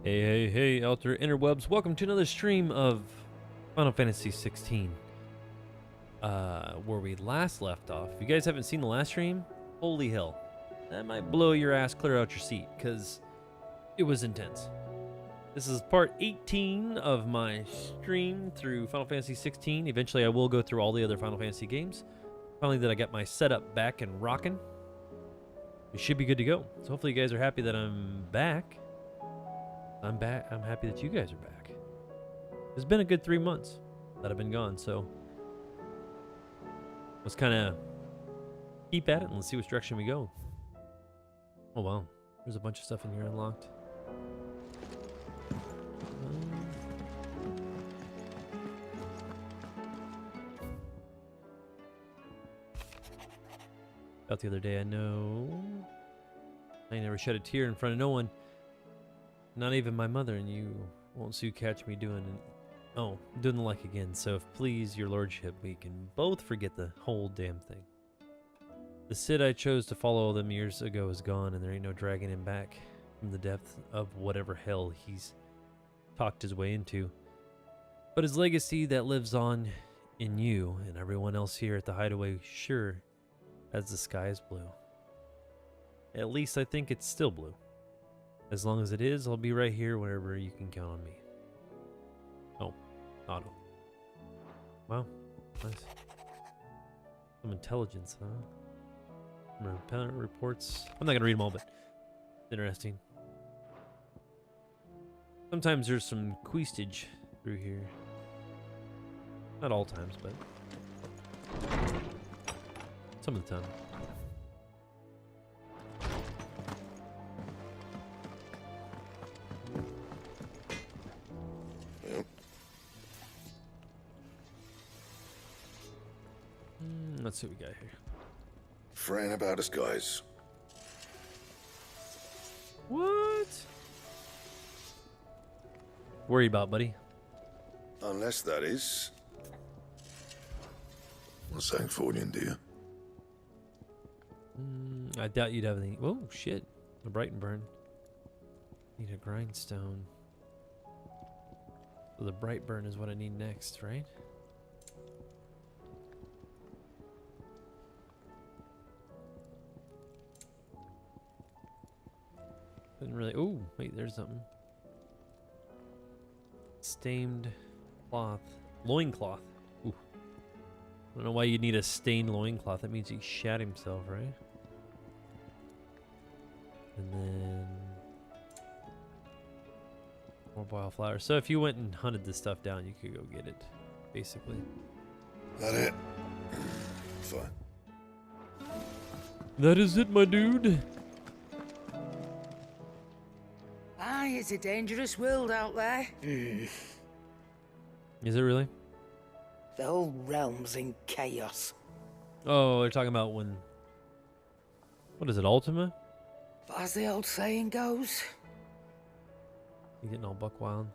Hey, outer interwebs. Welcome to another stream of Final Fantasy XVI. Where we last left off. If you guys haven't seen the last stream, holy hell. That might blow your ass clear out your seat, because it was intense. This is part 18 of my stream through Final Fantasy XVI. Eventually I will go through all the other Final Fantasy games. Finally that I got my setup back and rocking. We should be good to go. So hopefully you guys are happy that I'm back. I'm back. I'm happy that you guys are back. It's been a good 3 months that I've been gone, so let's kind of keep at it and let's see which direction we go. Oh wow, there's a bunch of stuff in here unlocked. Out the other day, I know I never shed a tear in front of no one. Not even my mother, and you won't soon catch me doing the like again. So if please, your lordship, we can both forget the whole damn thing. The Cid I chose to follow them years ago is gone, and there ain't no dragging him back from the depth of whatever hell he's talked his way into. But his legacy that lives on in you and everyone else here at the Hideaway, sure as the sky is blue. At least I think it's still blue. As long as it is, I'll be right here whenever you can count on me. Oh, auto. Wow, nice. Some intelligence, huh? Repellent reports. I'm not gonna read them all, but it's interesting. Sometimes there's some questage through here. Not all times, but some of the time. Let's see what we got here. Fran about us, guys. What? Worry about, buddy. Unless that is... What's that for you, dear? I doubt you'd have any... Oh, shit. A Bright and Burn. Need a grindstone. So the Bright Burn is what I need next, right? Didn't really... Oh, wait, there's something. Stained cloth. Loincloth. Ooh. I don't know why you'd need a stained loincloth. That means he shat himself, right? And then... more wildflower. So if you went and hunted this stuff down, you could go get it, basically. That it? Fine. That is it, my dude. Aye, it's a dangerous world out there. Is it really? The whole realm's in chaos. Oh, they're talking about when... What is it, Ultima? But as the old saying goes... You getting all buck wild?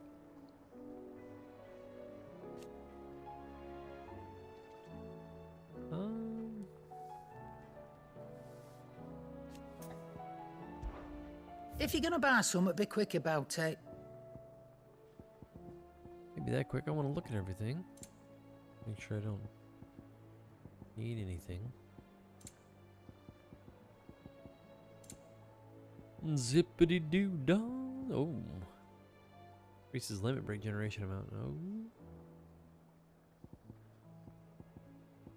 If you're gonna buy something, be quick about it. Can't be that quick. I want to look at everything. Make sure I don't need anything. Zippity doo dah. Oh. Increases limit break generation amount. Oh.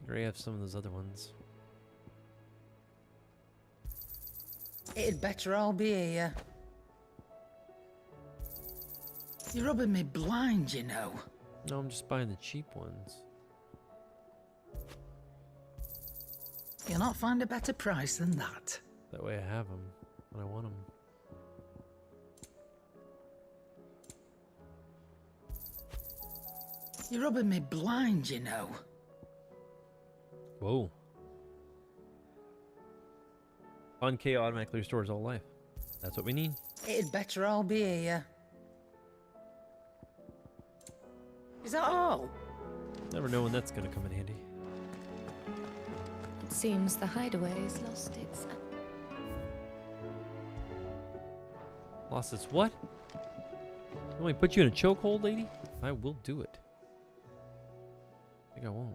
I already have some of those other ones. It'd better all be here. You're rubbing me blind, you know. No, I'm just buying the cheap ones. You'll not find a better price than that. That way I have them when I want them. You're rubbing me blind, you know. Whoa. On K automatically restores all life. That's what we need. It'd better all be here. Is that all? Never know when that's gonna come in handy. It seems the hideaway's lost its... Lost its what? Let me put you in a chokehold, lady? I will do it. I think I won't.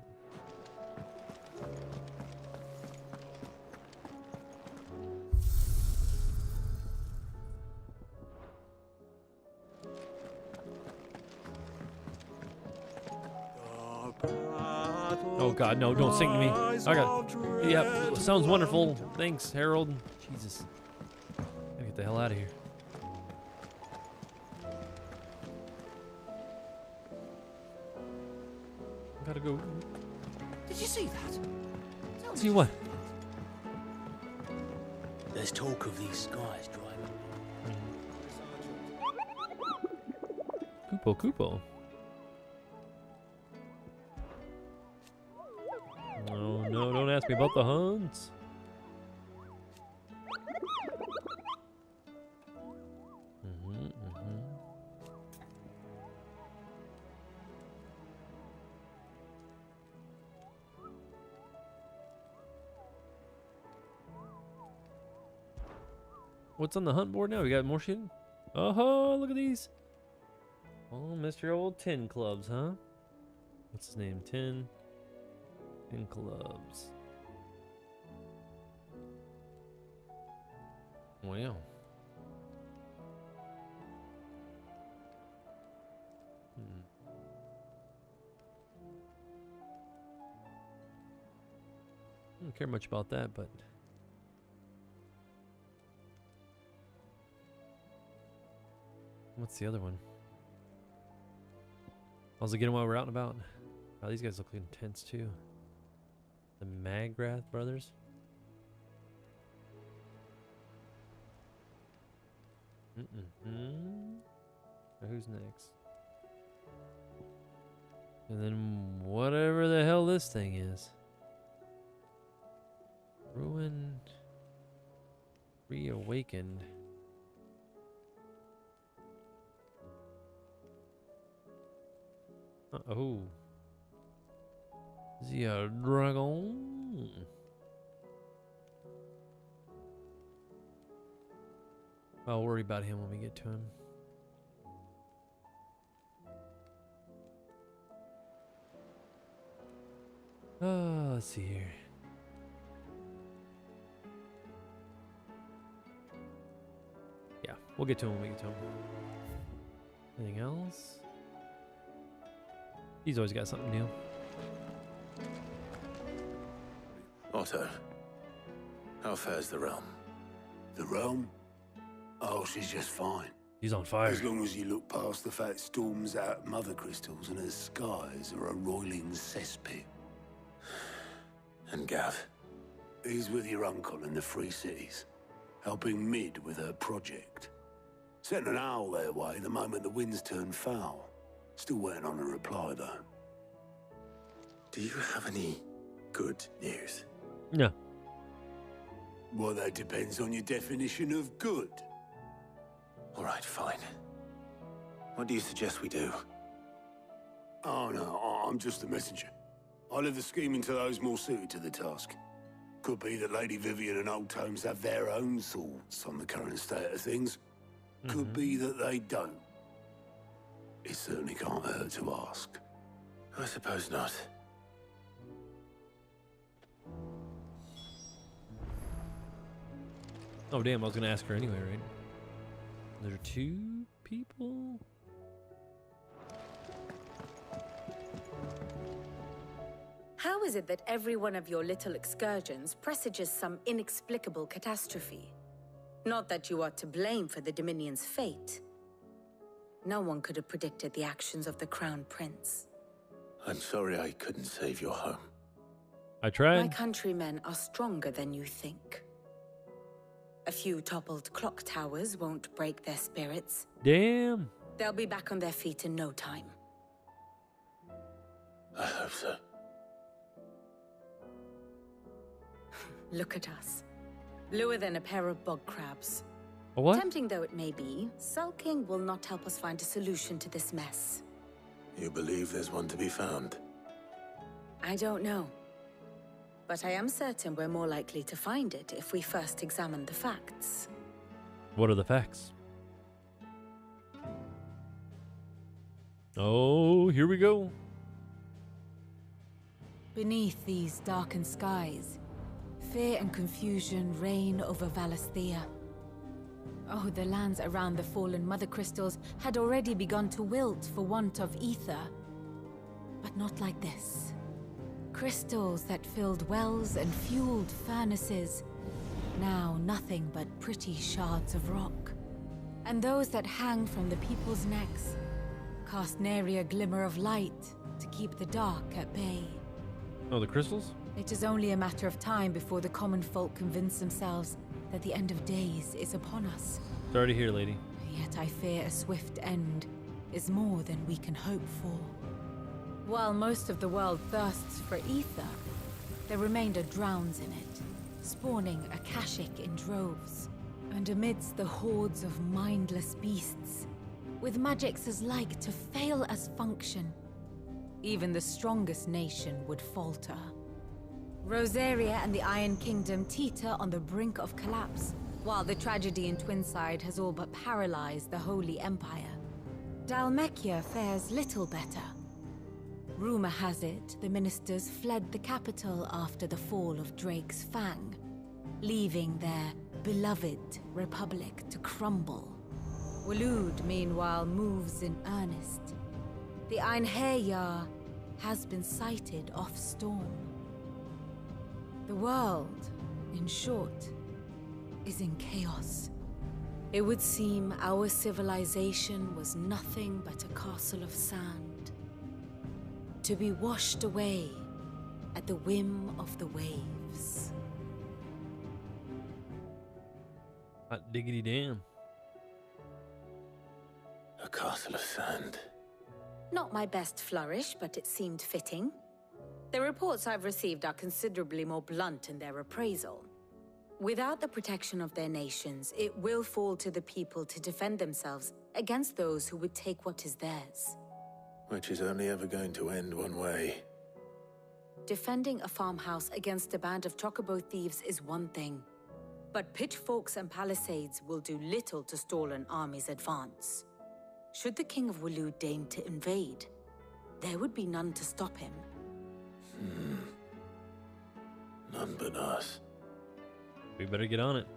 Oh God, no! Don't sing to me. I got. Yeah, sounds wonderful. Thanks, Harold. Jesus, gotta get the hell out of here. Gotta go. Did you see that? See what? There's talk of these skies driving. Kupo, Kupo. No, no, don't ask me about the hunts. What's on the hunt board now? We got more shit? Oh, look at these. Oh, Mr. Old Tin Clubs, huh? What's his name? Tin Clubs. Wow. I don't care much about that, but what's the other one? How's it getting while we're out and about? Oh, these guys look intense too. The Magrath brothers. Now who's next? And then whatever the hell this thing is. Ruined. Reawakened. Oh. Is he a dragon? I'll worry about him when we get to him. Let's see here. Yeah, we'll get to him when we get to him. Anything else? He's always got something new. Otto, how fares the realm? The realm? Oh, she's just fine. He's on fire. As long as you look past the fact storms out mother crystals and her skies are a roiling cesspit. And Gav? He's with your uncle in the Free Cities, helping Mid with her project. Sent an owl their way the moment the winds turned foul. Still waiting on a reply, though. Do you have any good news? Yeah. Well, that depends on your definition of good. All right, fine. What do you suggest we do? Oh, no, I'm just a messenger. I leave the scheming to those more suited to the task. Could be that Lady Vivian and Old Tomes have their own thoughts on the current state of things. Could be that they don't. It certainly can't hurt to ask. I suppose not. Oh, damn, I was going to ask her anyway, right? There are two people? How is it that every one of your little excursions presages some inexplicable catastrophe? Not that you are to blame for the Dominion's fate. No one could have predicted the actions of the Crown Prince. I'm sorry I couldn't save your home. I tried. My countrymen are stronger than you think. A few toppled clock towers won't break their spirits. Damn. They'll be back on their feet in no time. I hope so. Look at us. Bluer than a pair of bog crabs. A what? Tempting though it may be, sulking will not help us find a solution to this mess. You believe there's one to be found? I don't know. But I am certain we're more likely to find it if we first examine the facts. What are the facts? Oh, here we go. Beneath these darkened skies, fear and confusion reign over Valisthea. Oh, the lands around the fallen mother crystals had already begun to wilt for want of ether. But not like this. Crystals that filled wells and fueled furnaces. Now nothing but pretty shards of rock. And those that hang from the people's necks cast nary a glimmer of light to keep the dark at bay. Oh, the crystals? It is only a matter of time before the common folk convince themselves that the end of days is upon us. Sorry to hear, lady. Yet I fear a swift end is more than we can hope for. While most of the world thirsts for ether, the remainder drowns in it, spawning Akashic in droves. And amidst the hordes of mindless beasts, with magics as like to fail as function, even the strongest nation would falter. Rosaria and the Iron Kingdom teeter on the brink of collapse, while the tragedy in Twinside has all but paralyzed the Holy Empire. Dalmekia fares little better. Rumor has it the ministers fled the capital after the fall of Drake's Fang, leaving their beloved republic to crumble. Waloed, meanwhile, moves in earnest. The Einherjar has been sighted off-storm. The world, in short, is in chaos. It would seem our civilization was nothing but a castle of sand, to be washed away at the whim of the waves. Hot diggity damn. A castle of sand. Not my best flourish, but it seemed fitting. The reports I've received are considerably more blunt in their appraisal. Without the protection of their nations, it will fall to the people to defend themselves against those who would take what is theirs. Which is only ever going to end one way. Defending a farmhouse against a band of Chocobo thieves is one thing, but pitchforks and palisades will do little to stall an army's advance. Should the King of Waloed deign to invade, there would be none to stop him. None but us. We better get on it.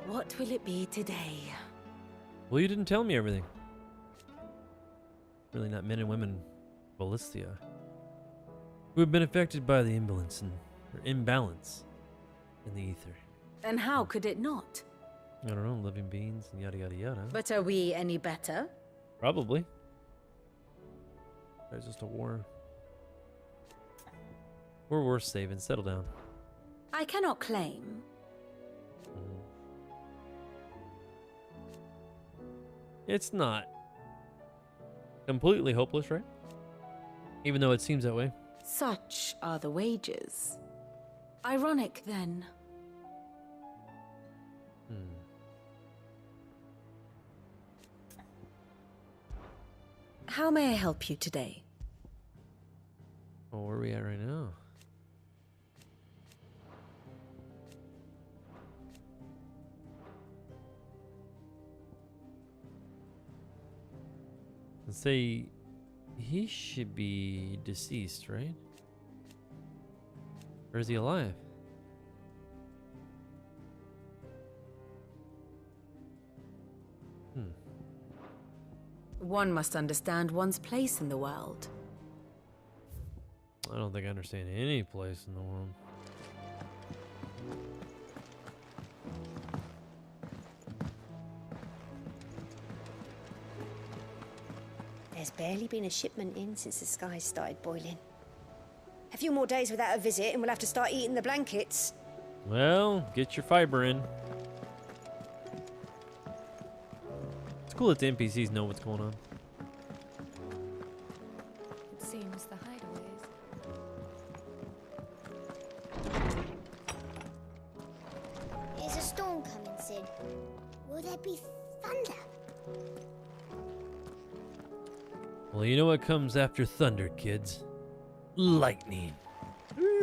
What will it be today? Well, you didn't tell me everything. Really not men and women of Valisthea who have been affected by the imbalance in the ether. And how could it not? I don't know, living beings and yada yada yada. But are we any better? Probably. There's just a war. We're worth saving. Settle down. I cannot claim. It's not completely hopeless, right? Even though it seems that way. Such are the wages. Ironic, then. How may I help you today? Well, where are we at right now? Let's say he should be deceased, right? Or is he alive? One must understand one's place in the world. I don't think I understand any place in the world. There's barely been a shipment in since the skies started boiling. A few more days without a visit and we'll have to start eating the blankets. Well, get your fiber in. It's cool that the NPCs know what's going on. It seems the hideaways. There's a storm coming, Sid. Will there be thunder? Well, you know what comes after thunder, kids? Lightning.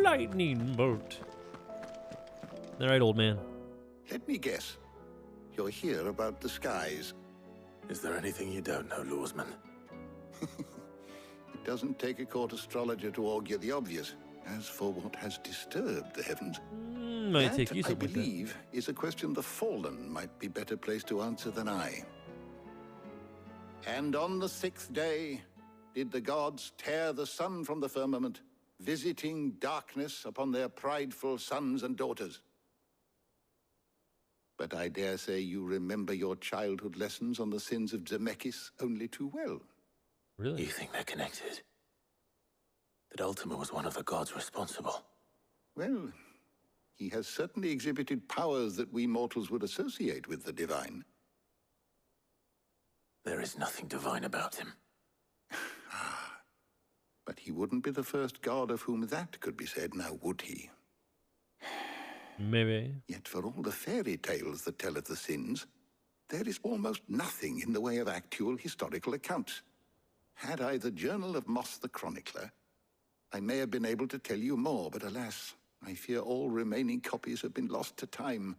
Lightning bolt. All right, old man. Let me guess. You're here about the skies. Is there anything you don't know, Lawsman? It doesn't take a court astrologer to augur the obvious. As for what has disturbed the heavens, Might that, take you I something like that. believe, is a question the Fallen might be better placed to answer than I. And on the 6th day did the gods tear the sun from the firmament, visiting darkness upon their prideful sons and daughters. But I dare say you remember your childhood lessons on the sins of Zemeckis only too well. Really? You think they're connected? That Ultima was one of the gods responsible? Well, he has certainly exhibited powers that we mortals would associate with the divine. There is nothing divine about him. But he wouldn't be the first god of whom that could be said, now would he? Maybe. Yet for all the fairy tales that tell of the sins, there is almost nothing in the way of actual historical accounts. Had I the Journal of Moss the Chronicler, I may have been able to tell you more, but alas, I fear all remaining copies have been lost to time.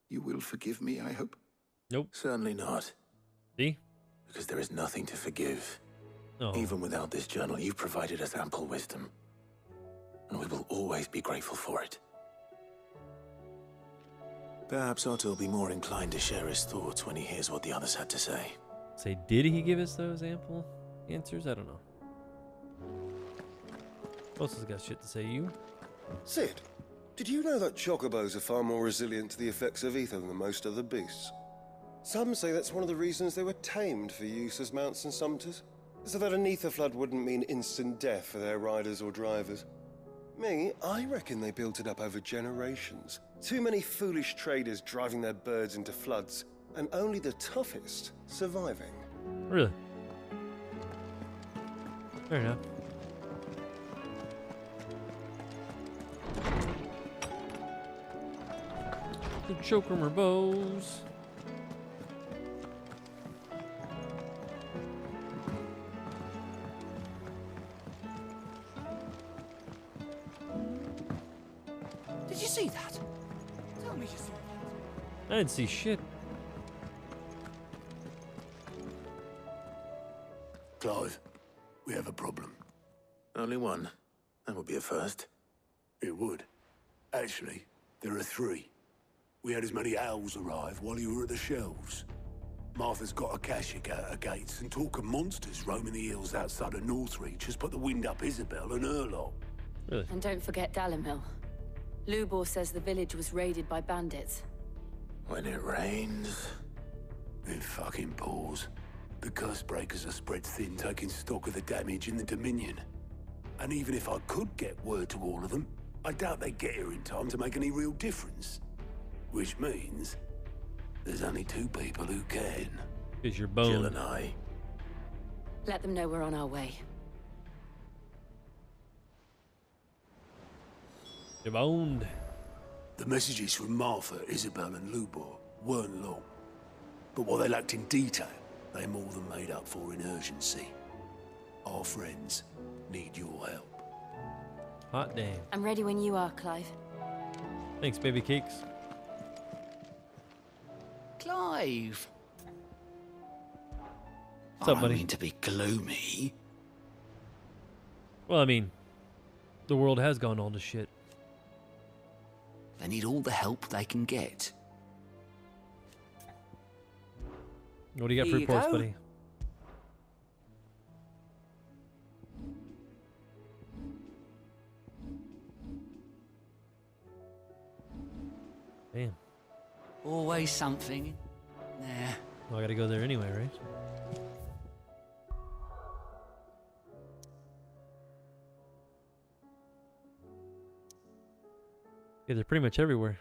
You will forgive me, I hope? Nope. Certainly not. See? Because there is nothing to forgive. Oh. Even without this journal, you've provided us ample wisdom. And we will always be grateful for it. Perhaps Otto will be more inclined to share his thoughts when he hears what the others had to say. Say, did he give us those ample answers? I don't know. Who else has got shit to say? You? Sid, did you know that Chocobos are far more resilient to the effects of ether than most other beasts? Some say that's one of the reasons they were tamed for use as mounts and sumpters, so that an ether flood wouldn't mean instant death for their riders or drivers. Me, I reckon they built it up over generations. Too many foolish traders driving their birds into floods, and only the toughest surviving. Really? Fair enough. The Chocobos. Did you see that? Tell me you saw that. I didn't see shit. Clive, we have a problem. Only one. That would be a first. It would. Actually, there are 3. We had as many owls arrive while you were at the shelves. Martha's got a Akashic out of gates, and talk of monsters roaming the hills outside of Northreach has put the wind up Isabel and her lot. Really? And don't forget Dalimil. Lubor says the village was raided by bandits. When it rains... It fucking pours. The curse breakers are spread thin, taking stock of the damage in the Dominion. And even if I could get word to all of them, I doubt they'd get here in time to make any real difference. Which means there's only 2 people who can. Is your Jill bone? and I. Let them know we're on our way. You're boned. The messages from Martha, Isabel, and Lubor weren't long. But what they lacked in detail, they more than made up for in urgency. Our friends need your help. Hot damn. I'm ready when you are, Clive. Thanks, baby cakes. Clive. What's up, I buddy? don't mean to be gloomy. Well, I mean, the world has gone all to shit. They need all the help they can get. What do you got for Here you reports, go. buddy? Damn. Always something. There. Well, I gotta go there anyway, right? Yeah, they're pretty much everywhere.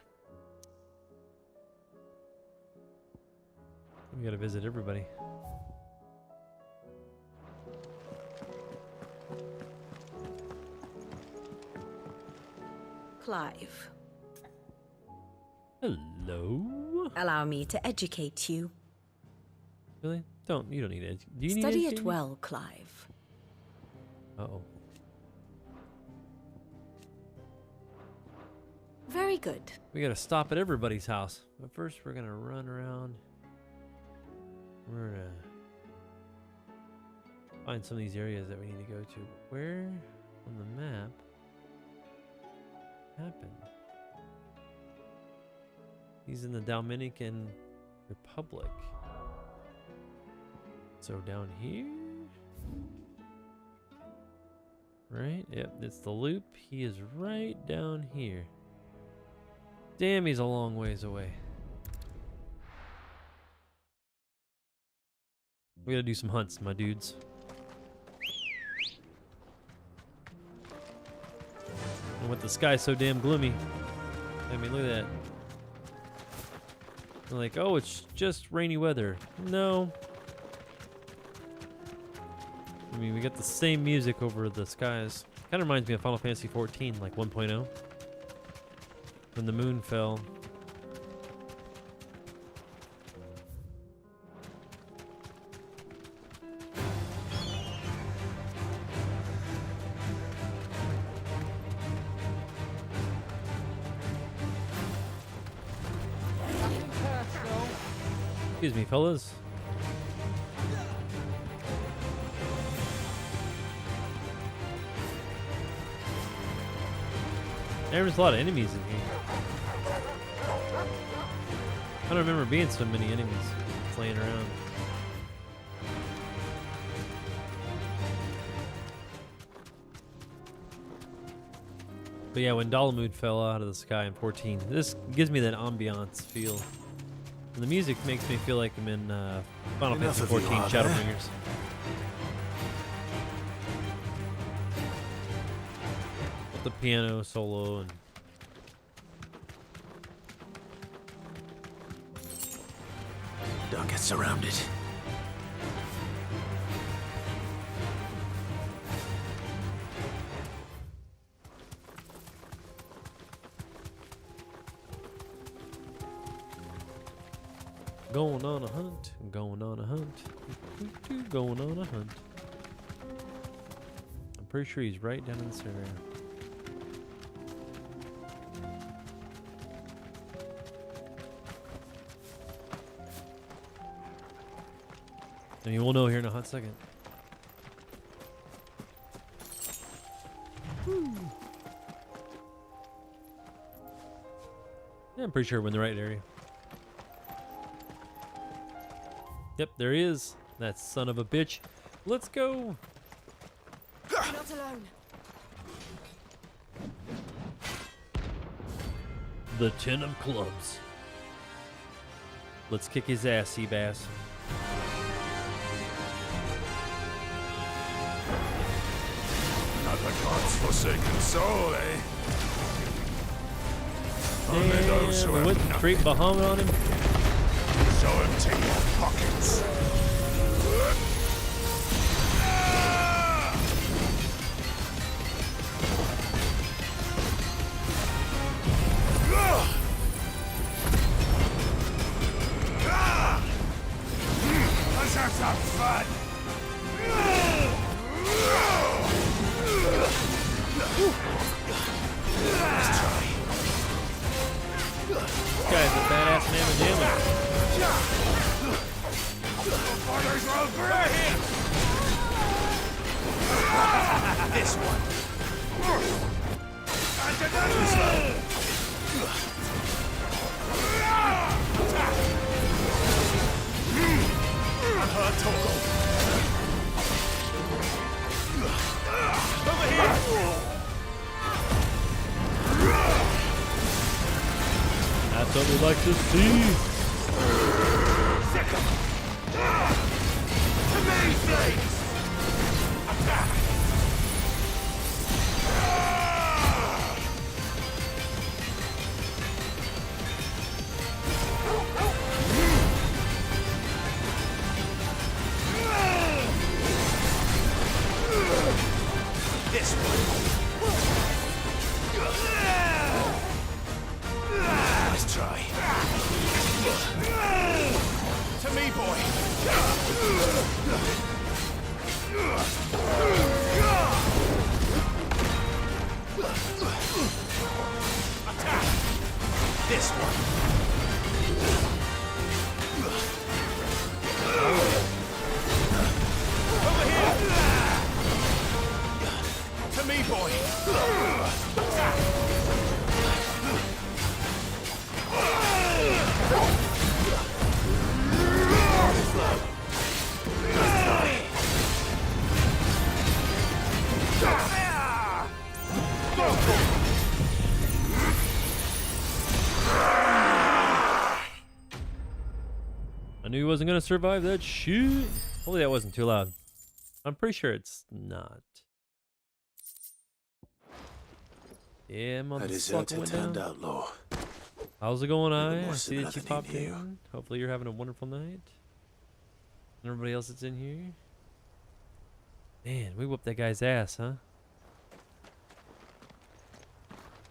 We gotta visit everybody. Clive, Hello? allow me to educate you. Really? You don't need it. Do you need Study educating? it well, Clive. Uh-oh. Very Very good. We gotta stop at everybody's house. But first, we're gonna run around. We're gonna find some of these areas that we need to go to. Where on the map happened? He's in the Dominican Republic. So down here? Right? Yep, it's the loop. He is right down here. Damn, he's a long ways away. We gotta do some hunts, my dudes. And with the sky so damn gloomy. I mean, look at that. They're like, oh, it's just rainy weather. No. I mean, we got the same music over the skies. Kind of reminds me of Final Fantasy XIV, like 1.0. When the moon fell. Excuse me, fellas. There's a lot of enemies in here. I don't remember being so many enemies playing around. But yeah, when Dalamud fell out of the sky in 14, this gives me that ambiance feel. And the music makes me feel like I'm in Final Fantasy XIV Shadowbringers. With the piano solo and don't get surrounded. Going on a hunt, going on a hunt, going on a hunt. I'm pretty sure he's right down in this area. I mean, we'll know here in a hot second. Yeah, I'm pretty sure we're in the right area. Yep, there he is. That son of a bitch. Let's go. You're not alone. The 10 of clubs. Let's kick his ass, Seabass. Not the god's forsaken soul, eh? Only those who we have went nothing. straight Bahamut on him. So empty your pockets. Let's have some fun. Let's try. This guy's a badass man with damage. Fighters roll through here. This one. And another slow. Unhurt Toggle. Over here. That's what we like to see. To me, please! Attack! This one. Let's try. To me, boy. Attack! This one. Over here! To me, boy! I knew he wasn't gonna survive that shit. Hopefully that wasn't too loud. I'm pretty sure it's not. Yeah, A deserter turned outlaw. How's it going, Never I more see that you similar than popped he knew. in. Hopefully you're having a wonderful night. And everybody else that's in here. Man, we whooped that guy's ass, huh?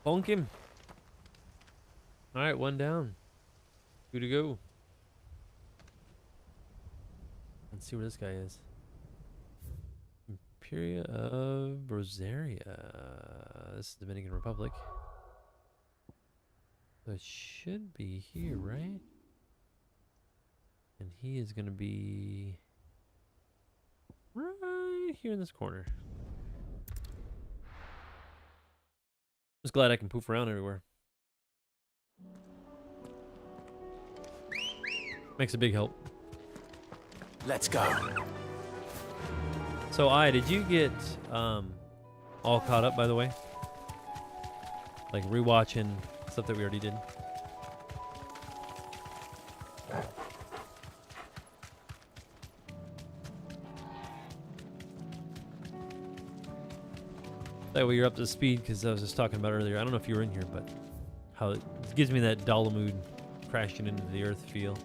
Bonk him. Alright, one down. Two to go. Let's see where this guy is. Imperia of Rosaria. This is Dominican Republic. So it should be here, right? And he is going to be right here in this corner. Just glad I can poof around everywhere. Makes a big help. Let's go. So, did you get all caught up, by the way? Like rewatching stuff that we already did? That way you're up to speed, because I was just talking about earlier. I don't know if you were in here, but how it gives me that Dalamud crashing into the earth feel.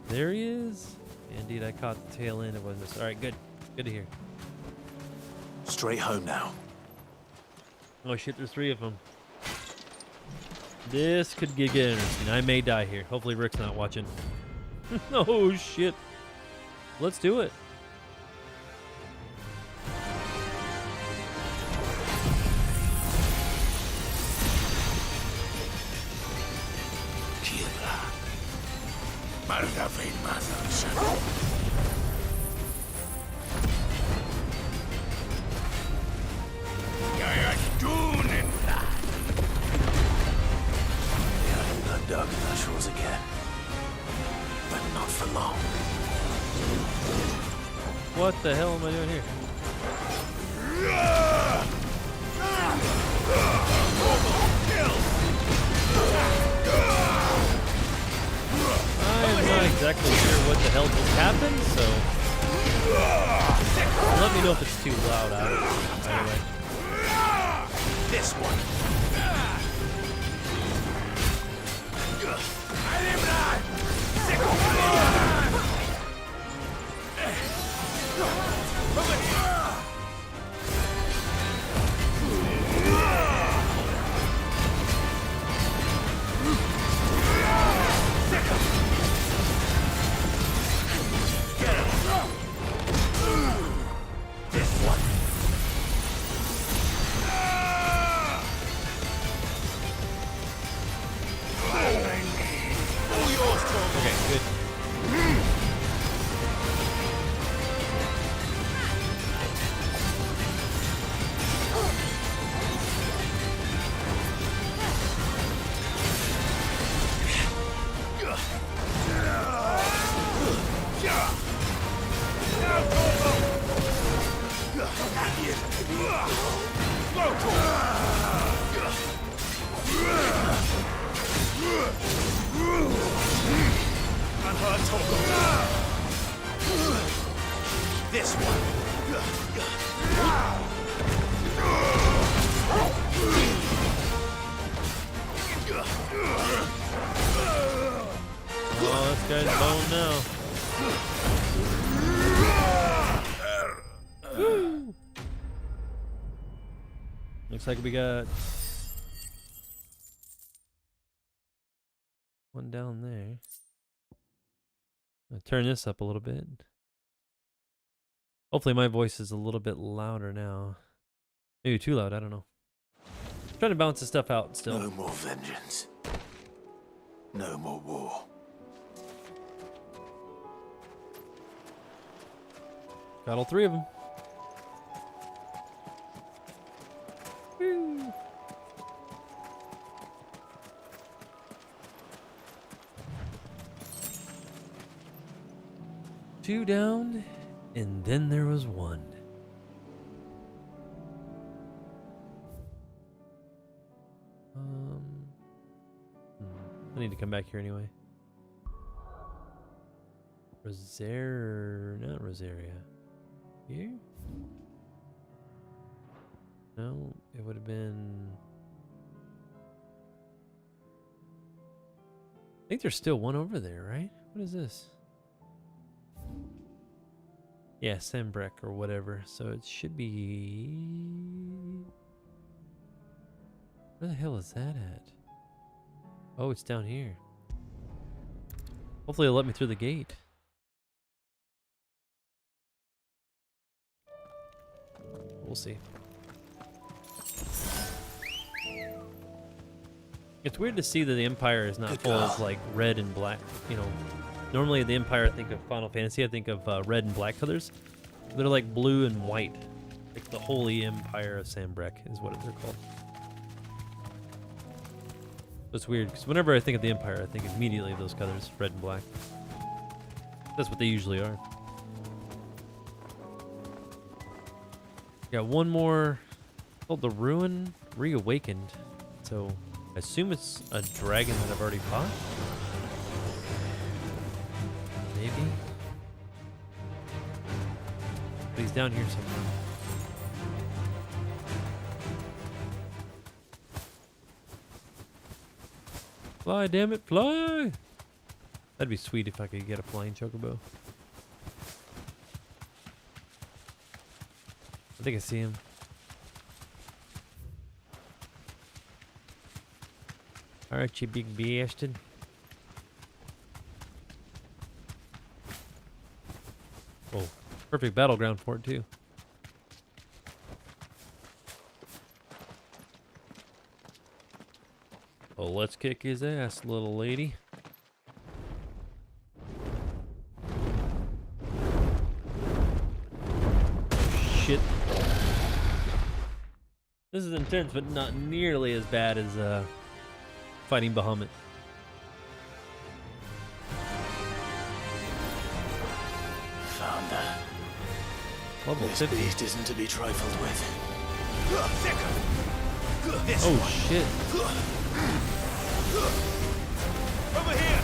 There he is. Indeed, I caught the tail end. It wasn't this. All right, good. Good to hear. Straight home now. Oh shit, there's three of them. This could get interesting. I may die here. Hopefully Rick's not watching. Oh shit. Let's do it. What the hell am I doing here? I'm not exactly sure what the hell just happened, so let me know if it's too loud out of it. Anyway. This one. This one. Oh, this guy's bone now. Woo. Looks like we got one down there. I'll turn this up a little bit. Hopefully my voice is a little bit louder now. Maybe too loud, I don't know. Trying to balance this stuff out still. No more vengeance. No more war. Got all 3 of them. Woo. Two down, and then there was one. I need to come back here anyway. Not Rosaria. Here? No, it would have been... I think there's still one over there, right? What is this? Yeah, Sambrek or whatever. So it should be... Where the hell is that at? Oh, it's down here. Hopefully it'll let me through the gate. We'll see. It's weird to see that the Empire is not full of like red and black. You know, normally the Empire, I think of Final Fantasy, I think of red and black colors. They're like blue and white. Like the Holy Empire of Sambrek is what they're called. It's weird because whenever I think of the Empire, I think immediately of those colors, red and black. That's what they usually are. Got one more called the Ruin Reawakened. So I assume it's a dragon that I've already fought. Maybe. But he's down here somewhere. Fly, damn it, fly! That'd be sweet if I could get a flying chocobo. I think I see him. Alright, you big bastard. Oh, perfect battleground for it too. Oh, let's kick his ass, little lady. Shit. This is intense, but not nearly as bad as fighting Bahamut. Found her. Level This 50. beast isn't to be trifled with. Oh shit. Over here!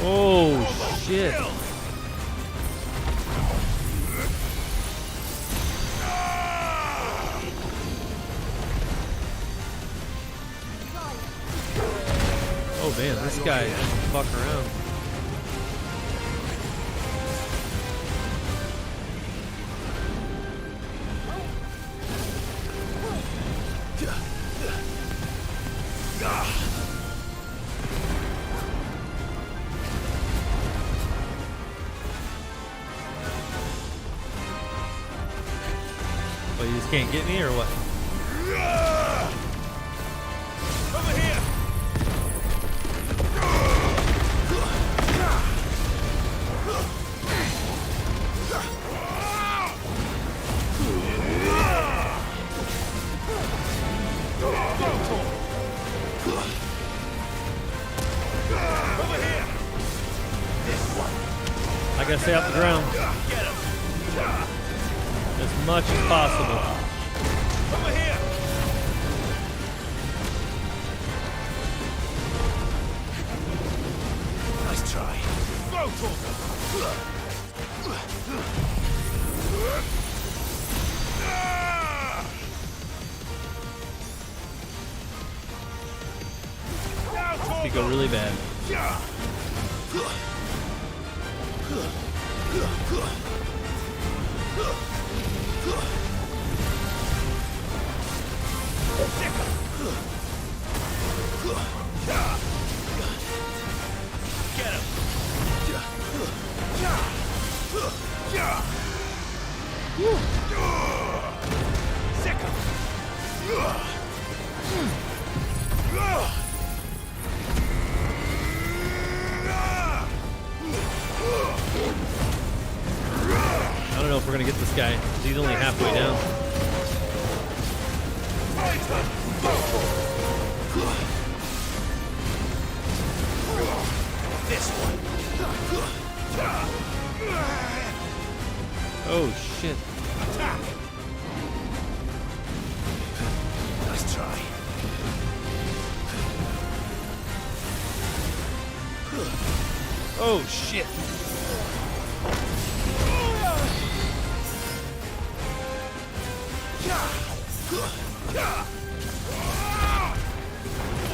Oh shit. Oh man, this guy doesn't fuck around. Well, you just can't get me or what? Over here! I gotta stay off the ground as much as possible. Over here! Nice try. This could go really bad. we're gonna get this guy. He's only halfway down. This one. Oh shit. Attack. Nice try. Oh shit.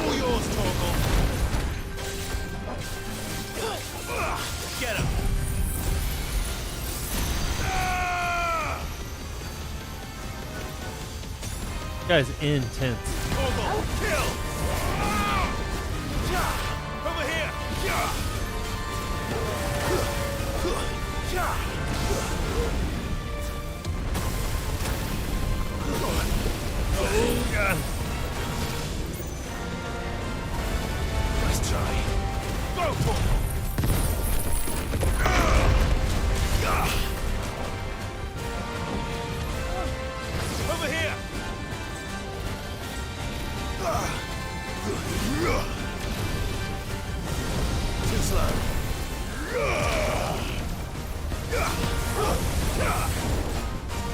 All yours, Torgal. Get him. Guy's intense. Torgal, kill. Over here. Oh god. Nice try. Go for it. Over here. Too slow.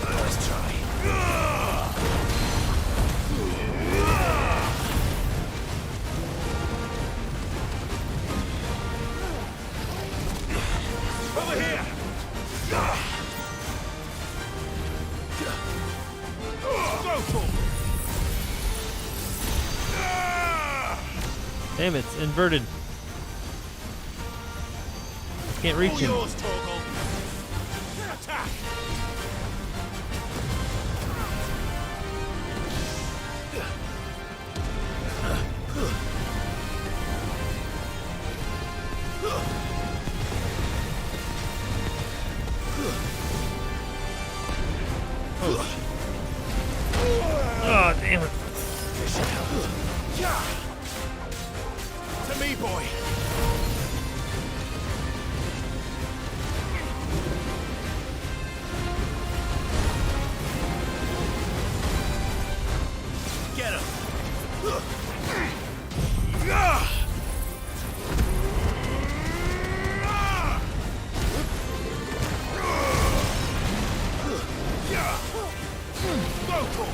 Nice try. Over here! Go for it! Damn, it's inverted. Can't reach him. All yours, Torgal. Attack! Oh, damn it. This should help. To me, boy. Get him. Go for it.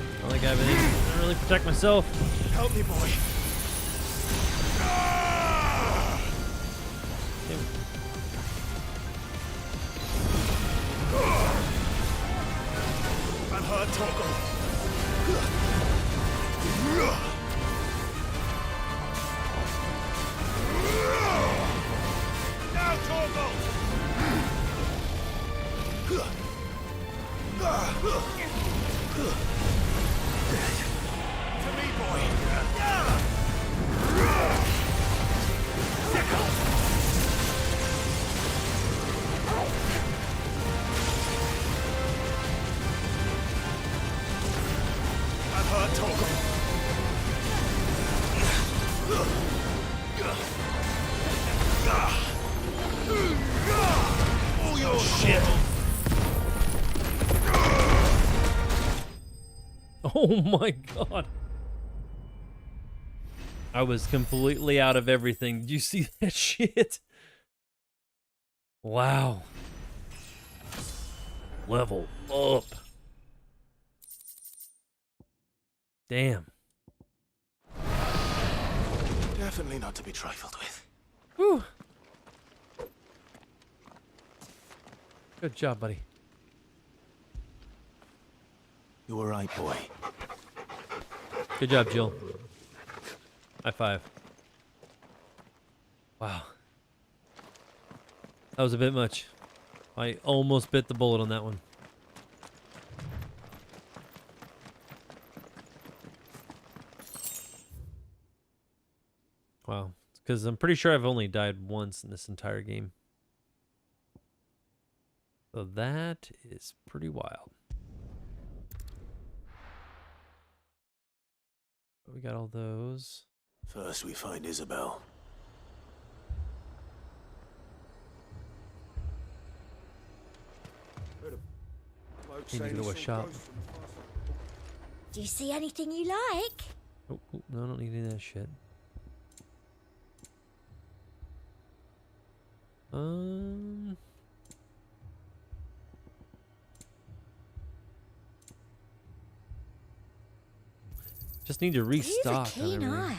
I don't think I have anything to really protect myself. Help me, boy. I'm hurt, Torgal. Now, Torgal. To me, boy. I'm hurt, Torgal. All your shit. Oh my god. I was completely out of everything. Did you see that shit? Wow. Level up. Damn. Definitely not to be trifled with. Whew. Good job, buddy. You were right, boy. Good job, Jill. High five. Wow. That was a bit much. I almost bit the bullet on that one. Wow. Because I'm pretty sure I've only died once in this entire game. So that is pretty wild. We got all those. First we find Isabel. Need to go to a shop. Do you see anything you like? Oh, no, I don't need any of that shit. Just need to restock. You've a keen eye.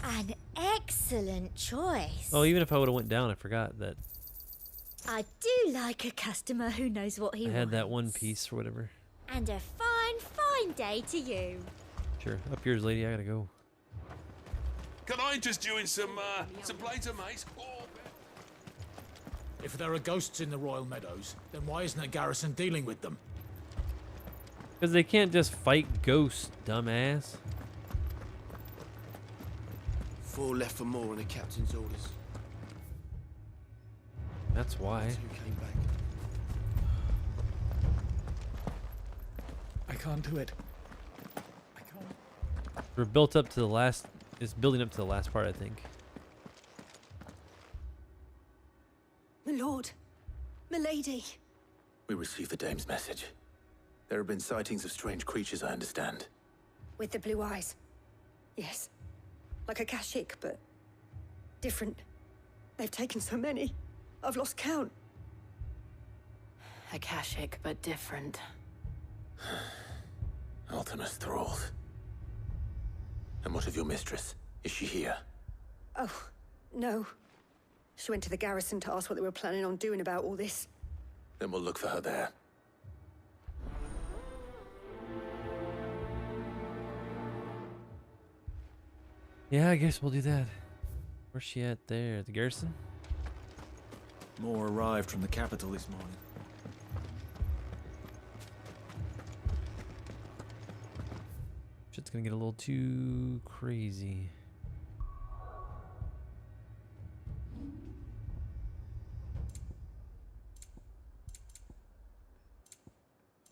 An excellent choice. Oh, even if I would have went down, I forgot that I do like a customer who knows what he I wants. had that one piece or whatever. And a fine, fine day to you. Sure, up yours, lady. I gotta go. Can I interest you in some plates of mace? If there are ghosts in the Royal Meadows, then why isn't a garrison dealing with them? Because they can't just fight ghosts, dumbass. 4 left for more on the captain's orders. That's why. 2 came back. I can't do it. I can't. We're built up to the last. It's building up to the last part, I think. My lord, milady. We received the dame's message. There have been sightings of strange creatures, I understand. With the blue eyes. Yes. Like a Kashik, but different. They've taken so many. I've lost count. Akashic, but different. Ultimus thralls. And what of your mistress? Is she here? Oh, no. She went to the garrison to ask what they were planning on doing about all this. Then we'll look for her there. Yeah, I guess we'll do that. Where's she at there? At the garrison? More arrived from the capital this morning. Shit's gonna get a little too crazy.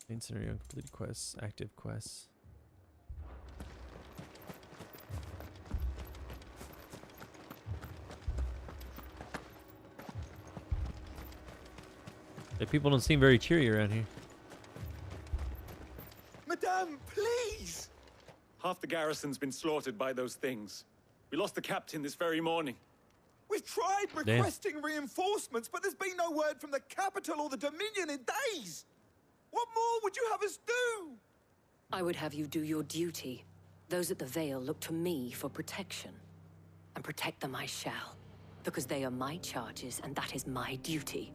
Main scenario, completed quests, active quests. The people don't seem very cheery around here. Madame, please! Half the garrison's been slaughtered by those things. We lost the captain this very morning. We've tried requesting reinforcements, but there's been no word from the capital or the Dominion in days. What more would you have us do? I would have you do your duty. Those at the Vale look to me for protection. And protect them I shall. Because they are my charges, and that is my duty.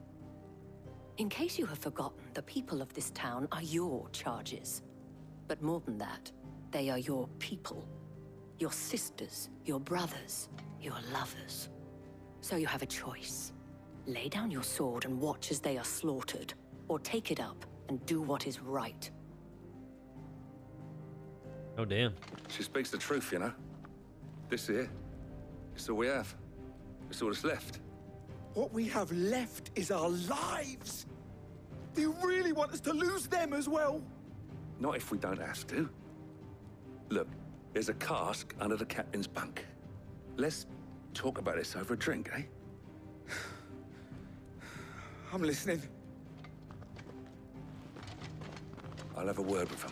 In case you have forgotten, the people of this town are your charges. But more than that, they are your people. Your sisters, your brothers, your lovers. So you have a choice. Lay down your sword and watch as they are slaughtered, or take it up and do what is right. Oh, damn. She speaks the truth, you know. This here, it's all we have. It's all that's left. What we have left is our lives. Do you really want us to lose them as well? Not if we don't have to. Look, there's a cask under the captain's bunk. Let's talk about this over a drink, eh? I'm listening. I'll have a word with him.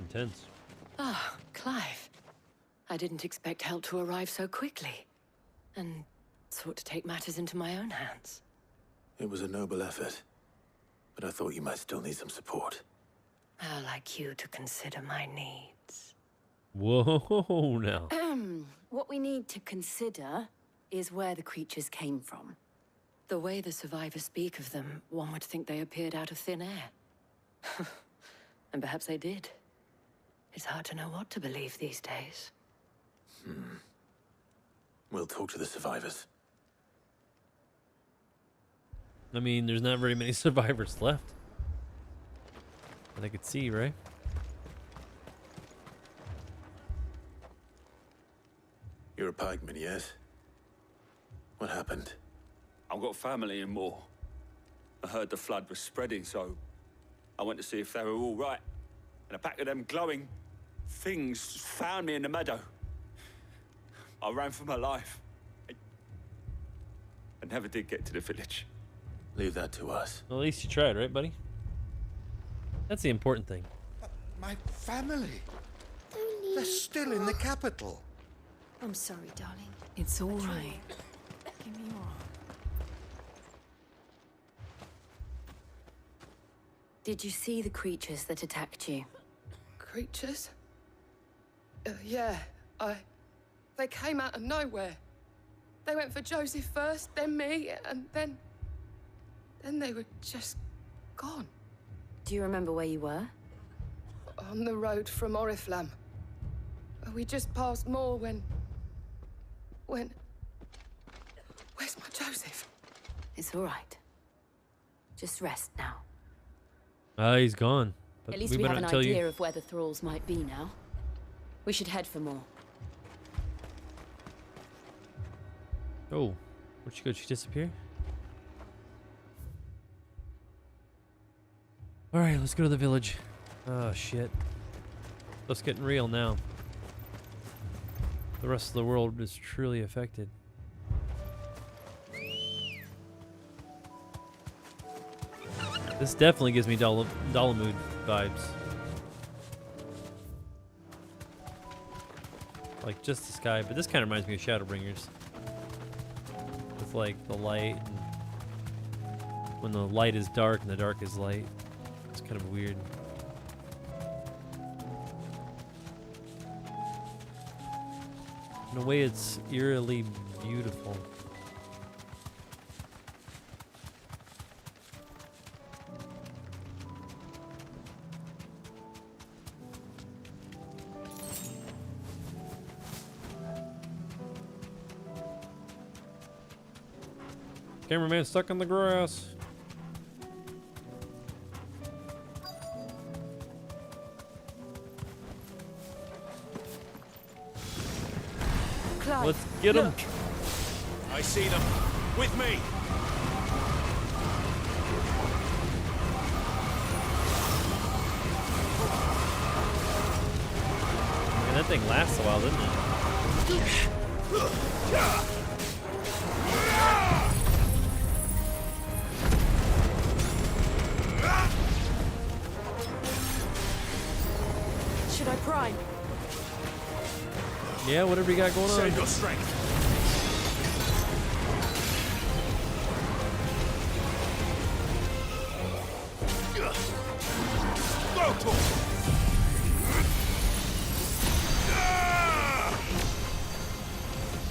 Intense. Ah, Clive. I didn't expect help to arrive so quickly. And sought to take matters into my own hands. It was a noble effort, but I thought you might still need some support. I'd like you to consider my needs. Whoa, now. What we need to consider is where the creatures came from. The way the survivors speak of them, one would think they appeared out of thin air. And perhaps they did. It's hard to know what to believe these days. We'll talk to the survivors. I mean, there's not very many survivors left that I could see, right? You're a pikeman, yes? What happened? I've got family in Moor. I heard the flood was spreading, so I went to see if they were all right. And a pack of them glowing things found me in the meadow. I ran for my life. I never did get to the village. Leave that to us. Well, at least you tried, right, buddy? That's the important thing. My family. They're still in the capital. I'm sorry, darling. It's all right. Give me your arm. Did you see the creatures that attacked you? Creatures? Yeah, they came out of nowhere. They went for Joseph first, then me, and then they were just gone. Do you remember where you were? On the road from Oriflamme. We just passed Moor when... Where's my Joseph? It's all right. Just rest now. He's gone. But At least we better have an not tell idea you. of where the thralls might be now. We should head for more. Oh, where'd she go? Did she disappear? All right, let's go to the village. Oh shit, stuff's getting real now. The rest of the world is truly affected. This definitely gives me Dalamud vibes. Like just the sky, but this kind of reminds me of Shadowbringers. With like the light, and when the light is dark and the dark is light. It's kind of weird. In a way, it's eerily beautiful. Cameraman stuck in the grass. Clive, let's get him. I see them. With me. Man, that thing lasts a while, doesn't it? Should I prime? Yeah, whatever you got going on. Save your strength.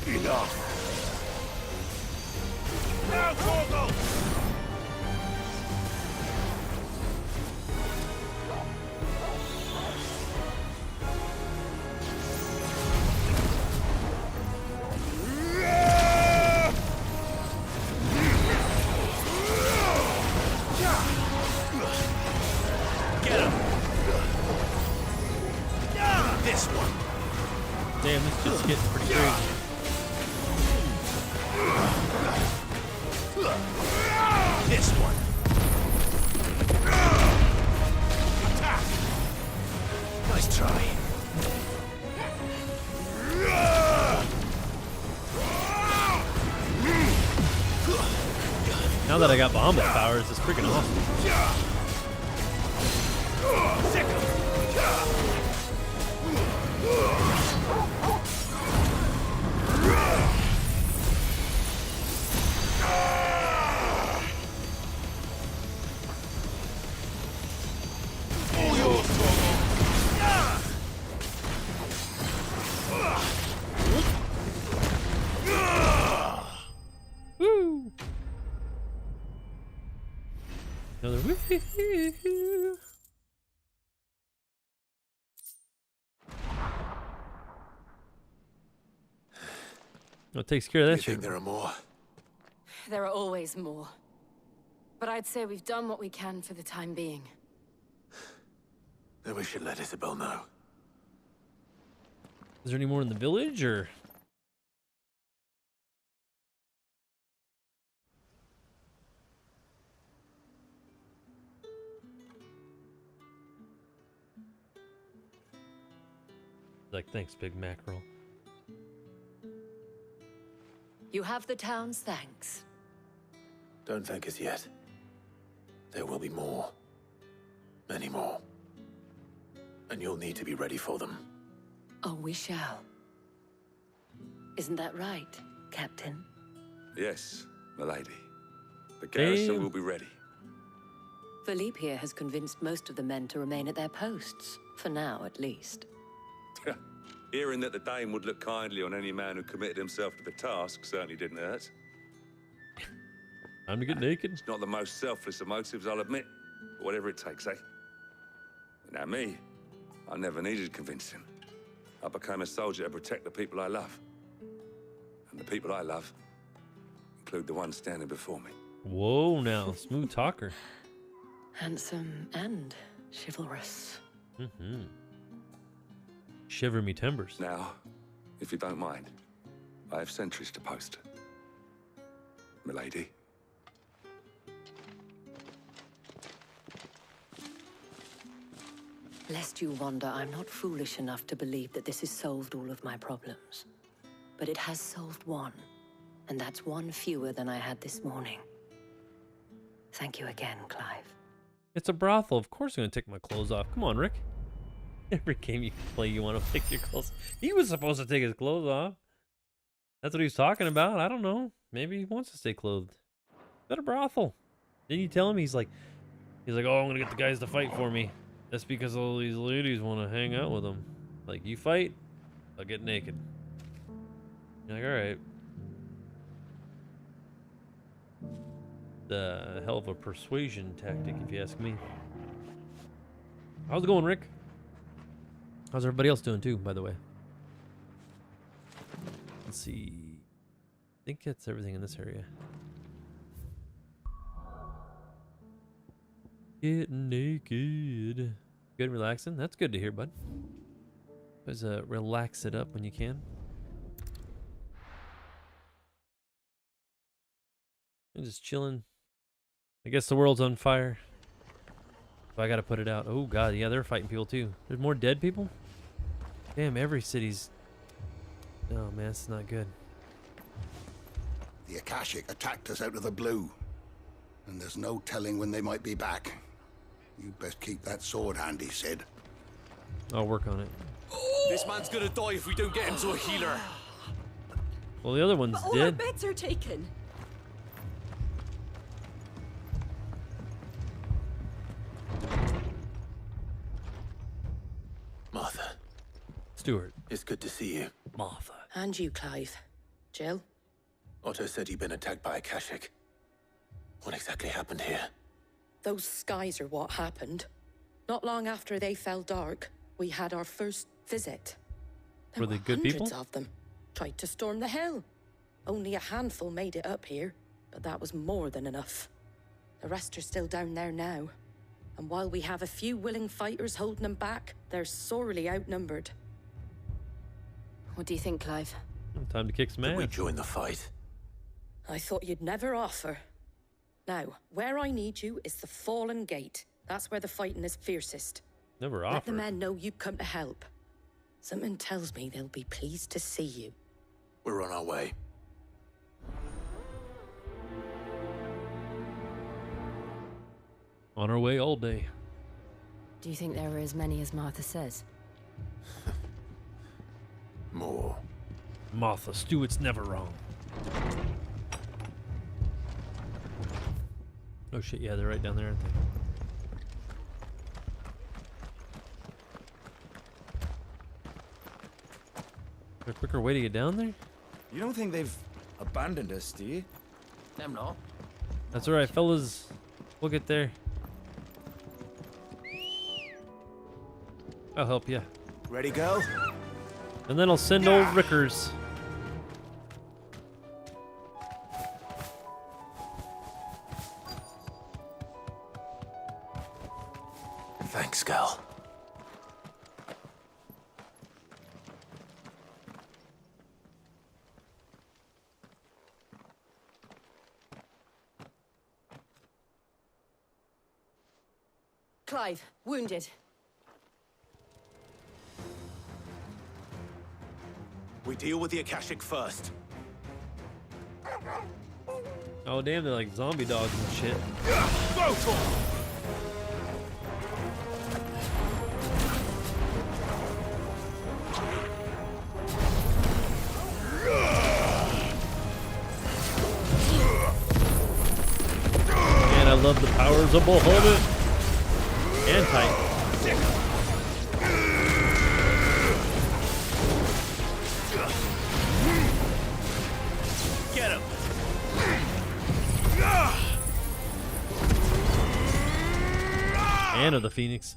Enough. Now, Torgal! Damn, this just getting pretty crazy. This one. Attack. Nice try. Now that I got Bahamut powers, it's freaking awesome. Woo! Another woo! What takes care of that You shit? think there are more? There are always more. But I'd say we've done what we can for the time being. Then we should let Isabel know. Is there any more in the village, or? Like, thanks, Big Mackerel. You have the town's thanks. Don't thank us yet. There will be more. Many more. And you'll need to be ready for them. Oh, we shall. Isn't that right, Captain? Yes, milady. The garrison Damn. will be ready. Philippe here has convinced most of the men to remain at their posts. For now, at least. Hearing that the Dane would look kindly on any man who committed himself to the task certainly didn't hurt. Time to get naked. It's not the most selfless of motives, I'll admit. But whatever it takes, eh? But now me, I never needed convincing. I became a soldier to protect the people I love. And the people I love include the ones standing before me. Whoa, now. Smooth talker. Handsome and chivalrous. Mm-hmm. Shiver me timbers. Now, if you don't mind, I have sentries to post. Milady. Lest you wonder, I'm not foolish enough to believe that this has solved all of my problems. But it has solved one, and that's one fewer than I had this morning. Thank you again, Clive. It's a brothel. Of course I'm going to take my clothes off. Come on, Rick. Every game you play, you want to take your clothes. He was supposed to take his clothes off. That's what he was talking about. I don't know. Maybe he wants to stay clothed. Is that a brothel? Didn't you tell him? He's like, oh, I'm going to get the guys to fight for me. That's because all these ladies want to hang out with him. Like, you fight, I'll get naked. You're like, all right. The hell of a persuasion tactic, if you ask me. How's it going, Rick? How's everybody else doing too, by the way? Let's see. I think that's everything in this area. Getting naked. Good, relaxing. That's good to hear, bud. Always relax it up when you can. I'm just chilling. I guess the world's on fire. So I gotta put it out. Oh god, yeah, they're fighting people too. There's more dead people? Damn, every city's... Oh man, it's not good. The Akashic attacked us out of the blue. And there's no telling when they might be back. You'd best keep that sword handy, Sid. I'll work on it. This man's gonna die if we don't get him to a healer. Well, the other one's But all dead. our beds are taken. Martha. Stuart. It's good to see you. Martha. And you, Clive. Jill? Otto said you'd been attacked by Akashic. What exactly happened here? Those skies are what happened. Not long after they fell dark, we had our first visit. Were they good people? Hundreds of them. Tried to storm the hill. Only a handful made it up here, but that was more than enough. The rest are still down there now. And while we have a few willing fighters holding them back, they're sorely outnumbered. What do you think, Clive? Time to kick some ass. We join the fight. I thought you'd never offer. Now, where I need you is the Fallen Gate. That's where the fighting is fiercest. Never Let the offer. men know you've come to help. Something tells me they'll be pleased to see you. We're on our way. On our way all day. Do you think there are as many as Martha says? More. Martha Stewart's never wrong. Oh shit, yeah, they're right down there, aren't they? Is there a quicker way to get down there? You don't think they've abandoned us, do you? Them not. That's alright, fellas. We'll get there. I'll help you. Ready, go? And then I'll send old Rickers. Thanks, Gal. Clive, wounded. We deal with the Akashic first. Oh damn, they're like zombie dogs and shit. Go for it! Man, I love the powers of Bahamut. And Titan. Get him! And of the Phoenix.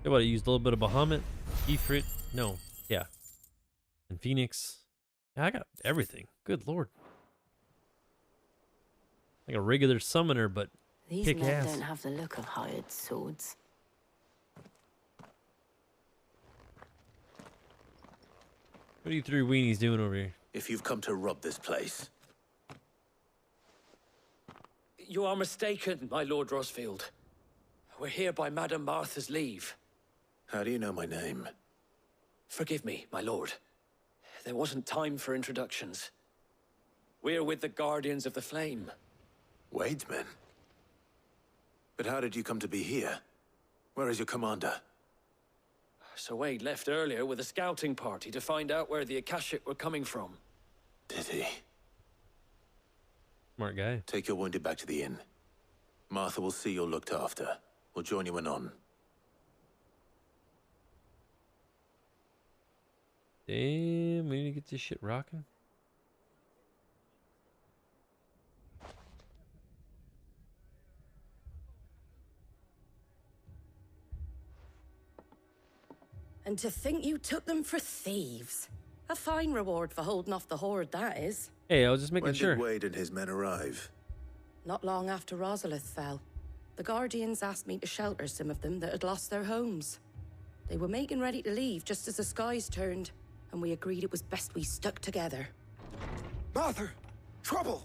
Yeah, what, I used a little bit of Bahamut, Ifrit, no, yeah. And Phoenix. Yeah, I got everything. Good lord. Like a regular summoner, but These kick men ass. don't have the look of hired swords. What are you three weenies doing over here? If you've come to rob this place, You are mistaken, my Lord Rosfield. We're here by Madame Martha's leave. how do you know my name? Forgive me, my lord. There wasn't time for introductions. We're with the Guardians of the Flame. Wade's men? But how did you come to be here? Where is your commander? Sir Wade left earlier with a scouting party to find out where the Akashic were coming from. Did he? Smart guy. Take your wounded back to the inn. Martha will see you're looked after. We'll join you anon. Damn, we need to get this shit rocking. And to think you took them for thieves. A fine reward for holding off the horde, that is. Hey, I was just making When sure. did Wade and his men arrive? Not long after Rosalith fell, the Guardians asked me to shelter some of them that had lost their homes. They were making ready to leave just as the skies turned, and we agreed it was best we stuck together. Martha! Trouble!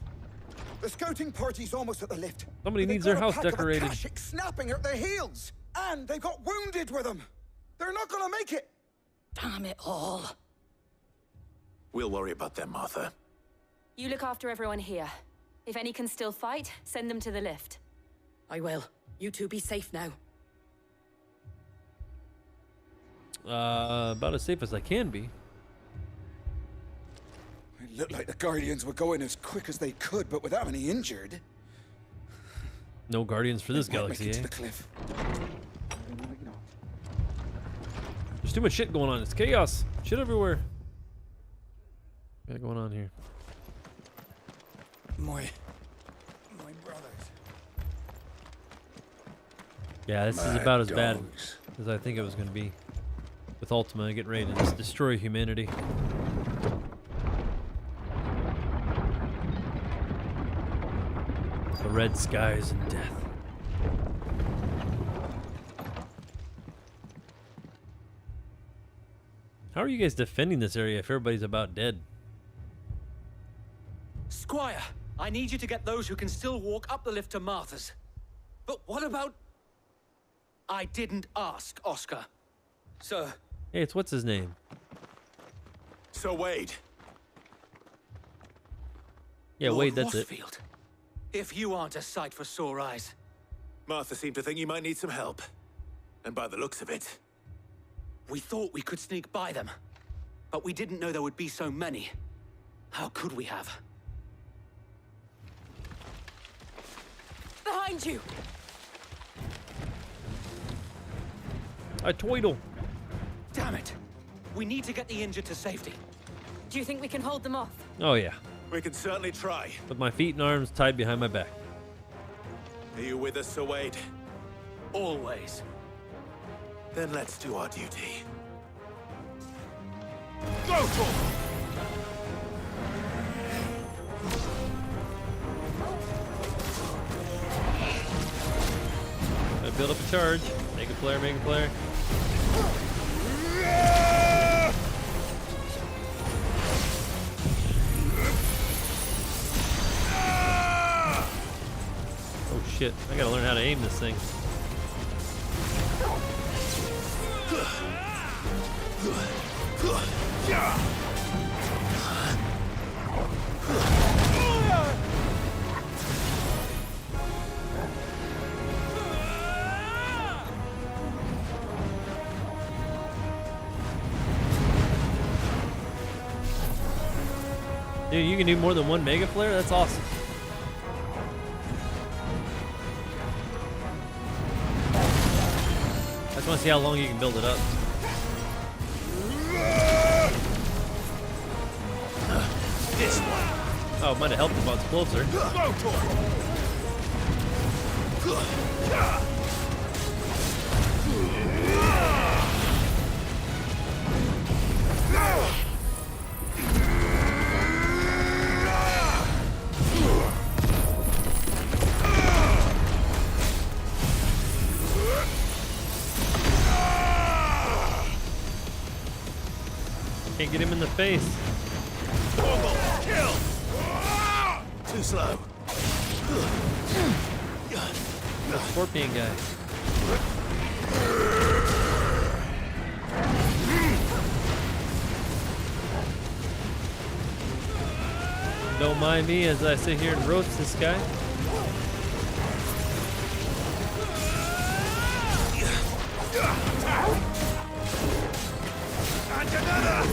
The scouting party's almost at the lift. Somebody They've needs got their a house pack of decorated. Akashic snapping at their heels! And they've got wounded with them! They're not gonna make it! Damn it all. We'll worry about them, Martha. You look after everyone here. If any can still fight, send them to the lift. I will. You two be safe now. About as safe as I can be. It looked like the Guardians were going as quick as they could, but without any injured. No guardians for this They might galaxy, make it eh? to the cliff. There's too much shit going on. It's chaos. Shit everywhere. What's going on here? My brothers. Yeah, this is My about as bad dogs. as I think it was going to be. With Ultima getting ready to just destroy humanity. The red skies and death. How are you guys defending this area if everybody's about dead? Squire, I need you to get those who can still walk up the lift to Martha's. But what about... I didn't ask, Oscar. Sir. Hey, it's what's his name? So Wade. Yeah, Lord Wade, that's it. Rosfield, if you aren't a sight for sore eyes. Martha seemed to think you might need some help. And by the looks of it... We thought we could sneak by them, but we didn't know there would be so many. How could we have? Behind you! I twiddle. Damn it! We need to get the injured to safety. Do you think we can hold them off? Oh, yeah. We can certainly try. With my feet and arms tied behind my back. Are you with us, Sir Wade? Always. Then let's do our duty. Go for it! Gotta build up a charge. Make a player, make a player. Oh shit, I gotta learn how to aim this thing. Dude, you can do more than one Mega Flare? That's awesome. I just want to see how long you can build it up. This one. Oh, it might have helped if I was closer. Can't get him in the face. Kill! Too slow. The scorpion guy. Don't mind me as I sit here and roast this guy. And another!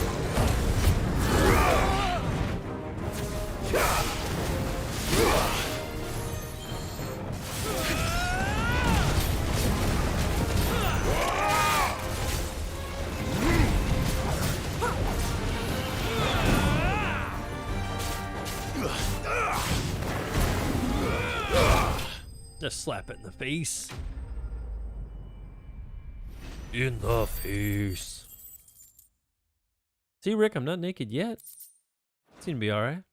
Just slap it in the face. In the face. See, Rick, I'm not naked yet. Seem to be alright.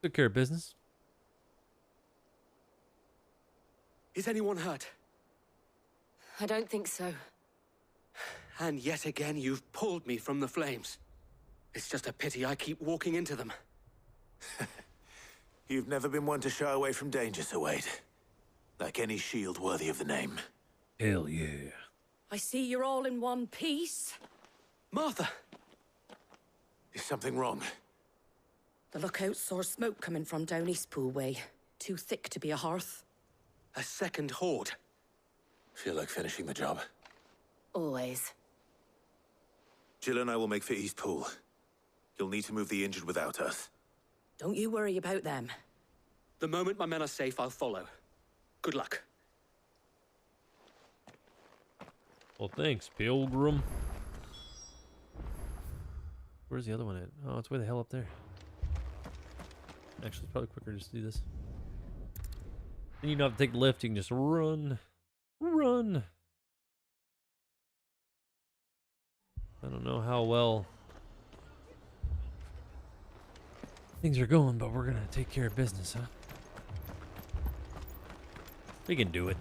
Took care of business. Is anyone hurt? I don't think so. And yet again, you've pulled me from the flames. It's just a pity I keep walking into them. You've never been one to shy away from danger, Sir Wade. Like any shield worthy of the name. Hell yeah. I see you're all in one piece. Martha! Is something wrong? The lookout saw smoke coming from down Eastpool way. Too thick to be a hearth. A second horde. Feel like finishing the job? Always. Jill and I will make for Eastpool. You'll need to move the injured without us. Don't you worry about them. The moment my men are safe, I'll follow. Good luck. Well, thanks, Pilgrim. Where's the other one at? Oh, it's way the hell up there. Actually, it's probably quicker just to do this. Then you don't have to take the lift, you can just run. Run! I don't know how well things are going, but we're gonna take care of business, huh? We can do it.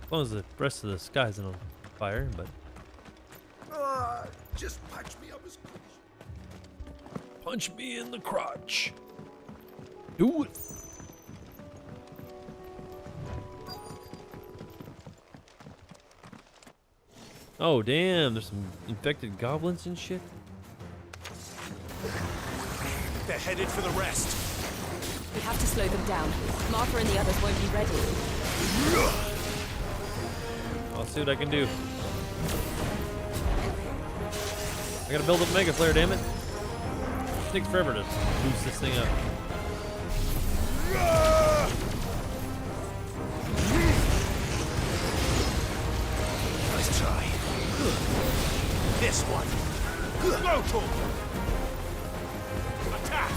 As long as the rest of the sky isn't on fire, but... Just punch me up as quick. Punch me in the crotch. Do it. Oh, damn. There's some infected goblins and shit. They're headed for the rest. We have to slow them down. Martha and the others won't be ready. I'll see what I can do. I gotta build up Mega Flare, damn it. It takes forever to boost this thing up. Nice try. This one. Go to him. Attack.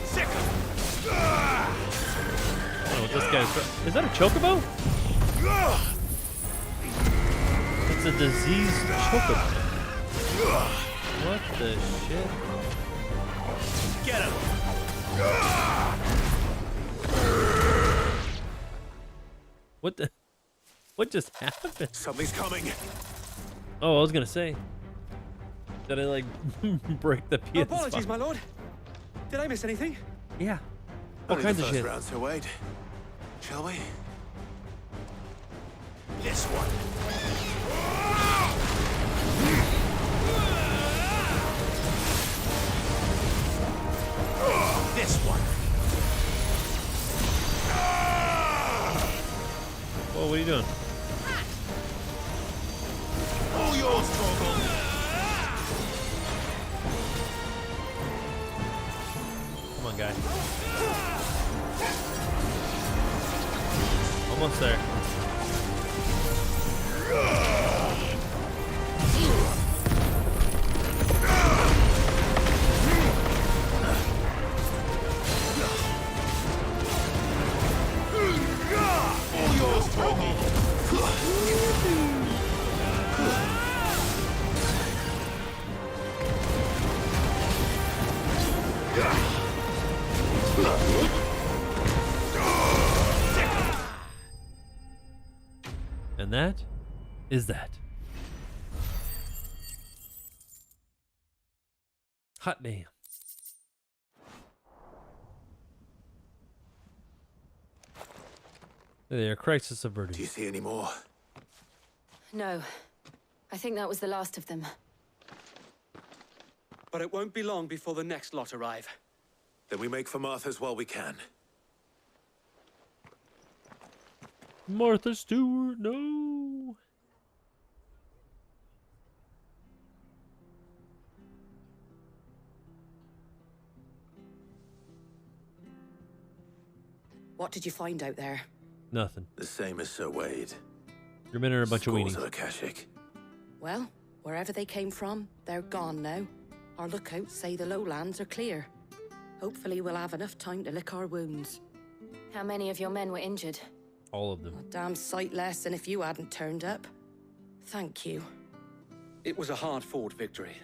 Second. I don't know what this guy's... Is that a Chocobo? It's a diseased Chocobo. What the shit? Get him. What the... What just happened? Something's coming. Oh, I was gonna say. Did I, like, break the PS5? Apologies, my lord. Did I miss anything? Yeah. All kinds of shit. Round, Sir Wade. Shall we? This one. This one. Whoa, what are you doing? All yours, Torgal. Come on, guy. Almost there. All yours, Toby. And that is that. Hot damn. There they are. Crisis averted. Do you see any more? No. I think that was the last of them. But it won't be long before the next lot arrive. Then we make for Martha's while we can. Martha Stewart, no. What did you find out there? Nothing. The same as Sir Wade. Your men are a bunch of weenies. Scores of Akashic. Well, wherever they came from, they're gone now. Our lookouts say the lowlands are clear. Hopefully we'll have enough time to lick our wounds. How many of your men were injured? All of them. A damn sight less than if you hadn't turned up. Thank you. It was a hard-fought victory.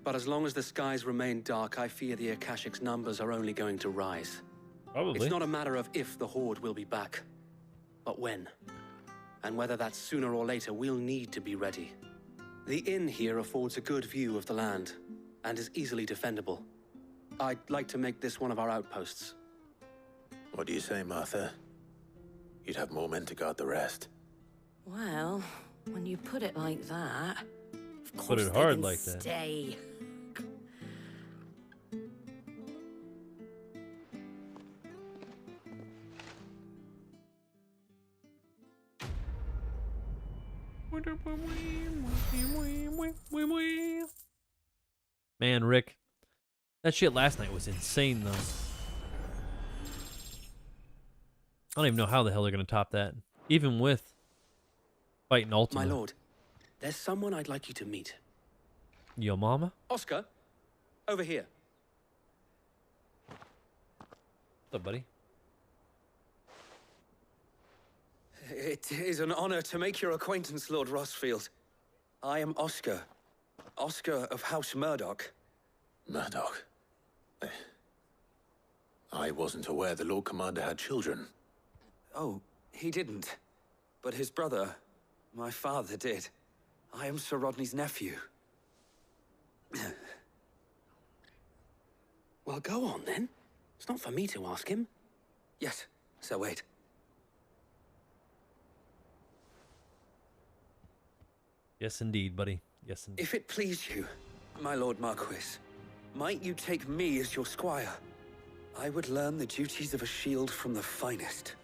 But as long as the skies remain dark, I fear the Akashic's numbers are only going to rise. Probably. It's not a matter of if the Horde will be back, but when. And whether that's sooner or later, we'll need to be ready. The inn here affords a good view of the land, and is easily defendable. I'd like to make this one of our outposts. What do you say, Martha? You'd have more men to guard the rest. Well, when you put it like that, of course Put it they hard can like that. Stay. Man, Rick, that shit last night was insane, though. I don't even know how the hell they're gonna top that, even with fighting Ultima. My lord, there's someone I'd like you to meet. Yo, mama. Oscar, over here. What's up, buddy? It is an honor to make your acquaintance, Lord Rosfield. I am Oscar. Oscar of House Murdoch. Murdoch? I wasn't aware the Lord Commander had children. Oh, he didn't. But his brother, my father, did. I am Sir Rodney's nephew. Well, go on, then. It's not for me to ask him. Yes, Sir Wade. Yes, indeed, buddy. Yes, indeed. If it please you, my Lord Marquis, might you take me as your squire? I would learn the duties of a shield from the finest.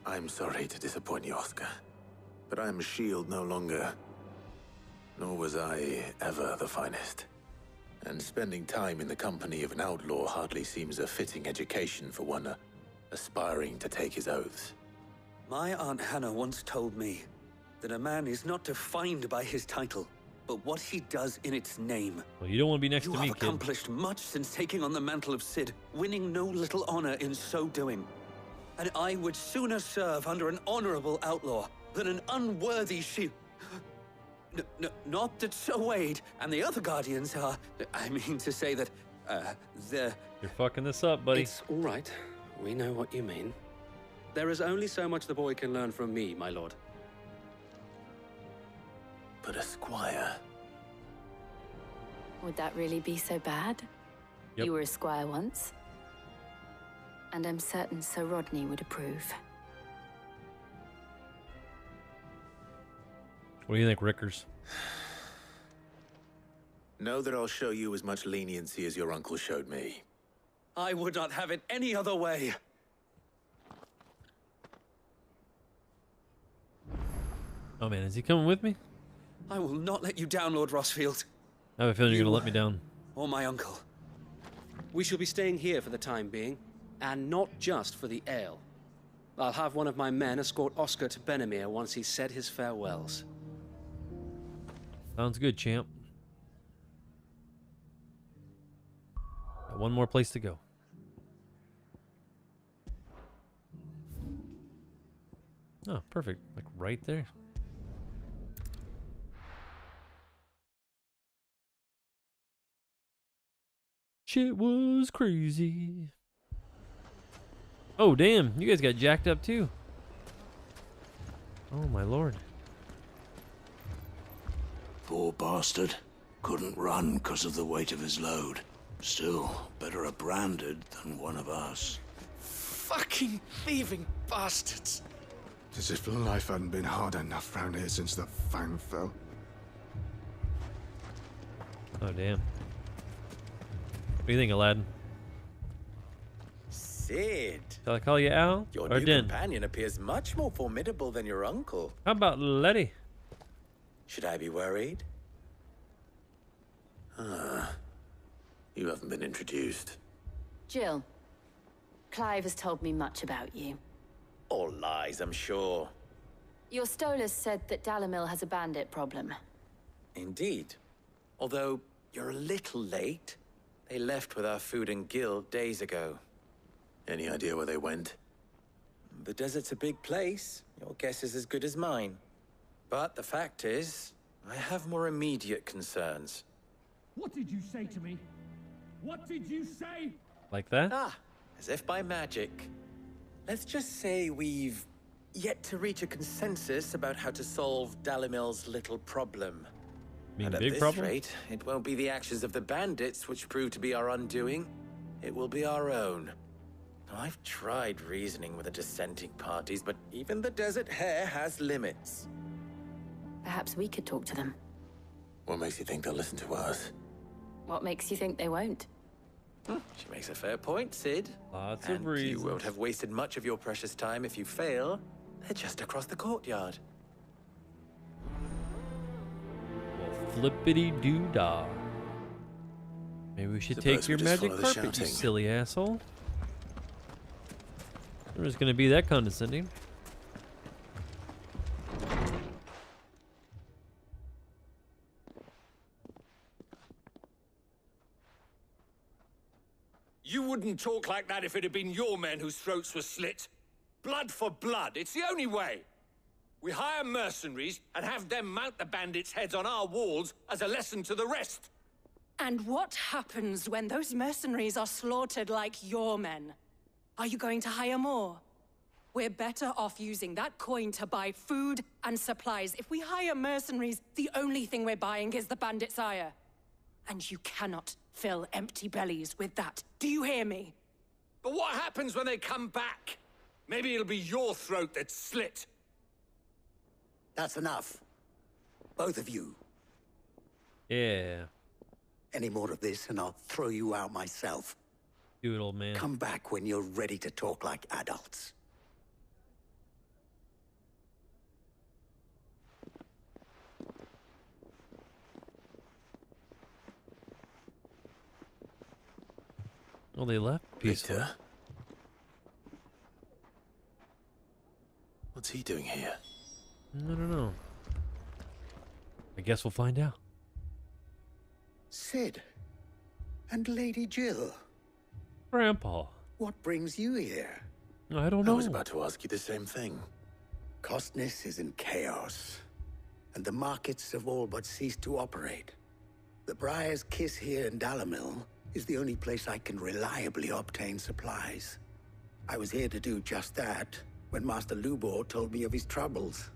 I'm sorry to disappoint you, Oscar, but I am a shield no longer. Nor was I ever the finest. And spending time in the company of an outlaw hardly seems a fitting education for one aspiring to take his oaths. My Aunt Hannah once told me that a man is not defined by his title, but what he does in its name. Well, you don't want to be next to me, You have kid. accomplished much since taking on the mantle of Cid, winning no little honor in so doing. And I would sooner serve under an honorable outlaw than an unworthy shield. Not that Sir Wade and the other Guardians are... I mean to say that, they're... You're fucking this up, buddy. It's all right. We know what you mean. There is only so much the boy can learn from me, my lord. But a squire... Would that really be so bad? Yep. You were a squire once. And I'm certain Sir Rodney would approve. What do you think, Rickers? Know that I'll show you as much leniency as your uncle showed me. I would not have it any other way. Oh man, is he coming with me? I will not let you down, Lord Rosfield. I have a feeling you're You gonna let me down. Or my uncle. We shall be staying here for the time being, and not just for the ale. I'll have one of my men escort Oscar to Benamir once he's said his farewells. Sounds good, champ. Got one more place to go. Oh, perfect. Like right there. Shit was crazy. Oh, damn. You guys got jacked up too. Oh, my lord. Poor bastard. Couldn't run because of the weight of his load. Still, better a branded than one of us. Fucking thieving bastards. As if life hadn't been hard enough round here since the fang fell. Oh, damn. What do you think, Aladdin? Sid. Shall I call you Al Your or new Din? companion appears much more formidable than your uncle. How about Letty? Should I be worried? You haven't been introduced. Jill, Clive has told me much about you. All lies, I'm sure. Your Stolas said that Dalamil has a bandit problem. Indeed. Although, you're a little late. They left with our food and guild days ago. Any idea where they went? The desert's a big place. Your guess is as good as mine. But the fact is, I have more immediate concerns. What did you say to me? What did you say? Like that? Ah, as if by magic. Let's just say we've yet to reach a consensus about how to solve Dalamil's little problem. Mean And at big this problem? rate, it won't be the actions of the bandits which prove to be our undoing. It will be our own. I've tried reasoning with the dissenting parties, but even the Desert Hare has limits. Perhaps we could talk to them. What makes you think they'll listen to us? What makes you think they won't? She makes a fair point, Sid. Lots of And reasons. you won't have wasted much of your precious time if you fail. They're just across the courtyard. Well, flippity doo dah. Maybe we should take Suppose we your just magic follow the carpet, you shouting. silly asshole. We're just gonna be that condescending. You wouldn't talk like that if it had been your men whose throats were slit. Blood for blood, it's the only way. We hire mercenaries and have them mount the bandits' heads on our walls as a lesson to the rest. And what happens when those mercenaries are slaughtered like your men? Are you going to hire more? We're better off using that coin to buy food and supplies. If we hire mercenaries, the only thing we're buying is the bandits' ire. And you cannot fill empty bellies with that. Do you hear me? But what happens when they come back? Maybe it'll be your throat that's slit. That's enough. Both of you. Yeah. Any more of this and I'll throw you out myself. Do it, old man. Come back when you're ready to talk like adults. Oh, they left peacefully. Victor? What's he doing here? I don't know. I guess we'll find out. Sid. And Lady Jill. Grandpa. What brings you here? I don't know. I was about to ask you the same thing. Costness is in chaos, and the markets have all but ceased to operate. The Briar's Kiss here in Dalamil is the only place I can reliably obtain supplies. I was here to do just that when Master Lubor told me of his troubles.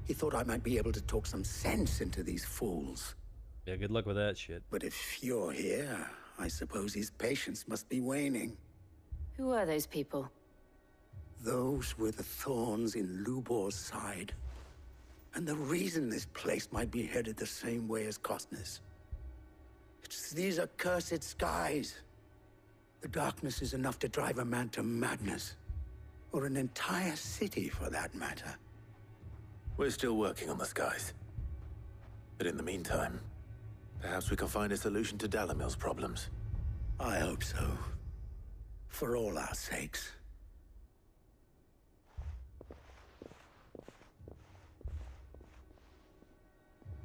He thought I might be able to talk some sense into these fools. Yeah, good luck with that shit. But if you're here, I suppose his patience must be waning. Who are those people? Those were the thorns in Lubor's side. And the reason this place might be headed the same way as Costness. It's these accursed skies. The darkness is enough to drive a man to madness. Or an entire city, for that matter. We're still working on the skies. But in the meantime, perhaps we can find a solution to Dalamil's problems. I hope so. For all our sakes.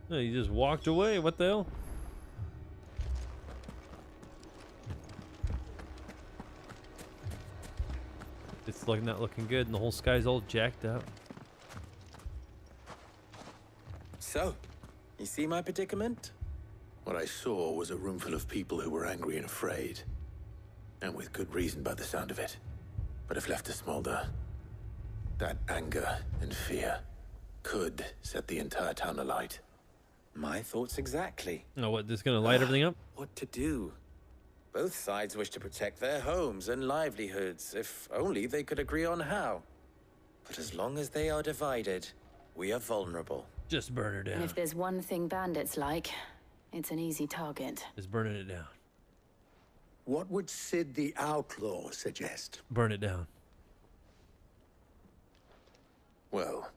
No, you just walked away. What the hell? It's like not looking good, and the whole sky's all jacked up. So, you see my predicament? What I saw was a room full of people who were angry and afraid. And with good reason by the sound of it. But if left to smolder, that anger and fear could set the entire town alight. My thoughts exactly. No, what, this gonna light everything up? What to do? Both sides wish to protect their homes and livelihoods, if only they could agree on how. But as long as they are divided, we are vulnerable. Just burn her down. And if there's one thing bandits like, it's an easy target. Just burning it down. What would Sid the Outlaw suggest? Burn it down. Well,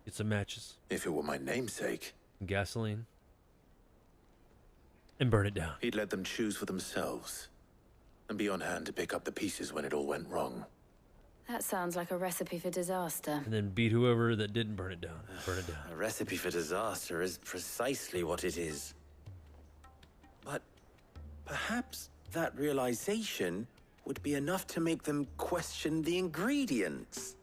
get some matches. If it were my namesake. Gasoline. And burn it down. He'd let them choose for themselves. And be on hand to pick up the pieces when it all went wrong. That sounds like a recipe for disaster. And then beat whoever that didn't burn it down. Burn it down. A recipe for disaster is precisely what it is. But perhaps that realization would be enough to make them question the ingredients.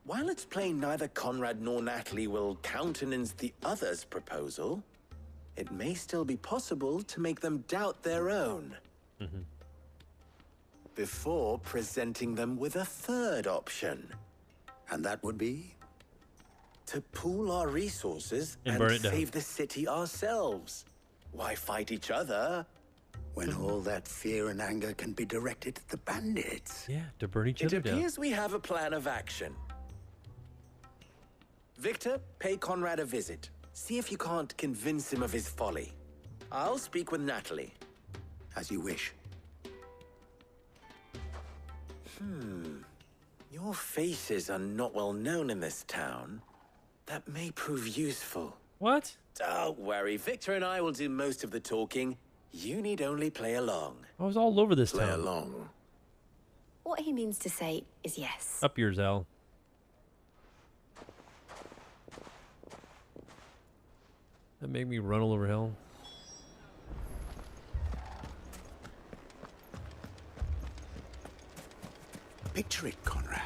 While it's plain neither Conrad nor Natalie will countenance the other's proposal, it may still be possible to make them doubt their own. Before presenting them with a third option. And that would be? To pool our resources and and burn it down. save the city ourselves. Why fight each other? When all that fear and anger can be directed at the bandits. Yeah, to burn each It other down. appears we have a plan of action. Victor, pay Conrad a visit. See if you can't convince him of his folly. I'll speak with Natalie. As you wish. Your faces are not well known in this town. That may prove useful. What? Don't worry, Victor and I will do most of the talking. You need only play along. I was all over this Play town. along. What he means to say is yes. Up yours, Al. That made me run all over hell. Picture it, Conrad.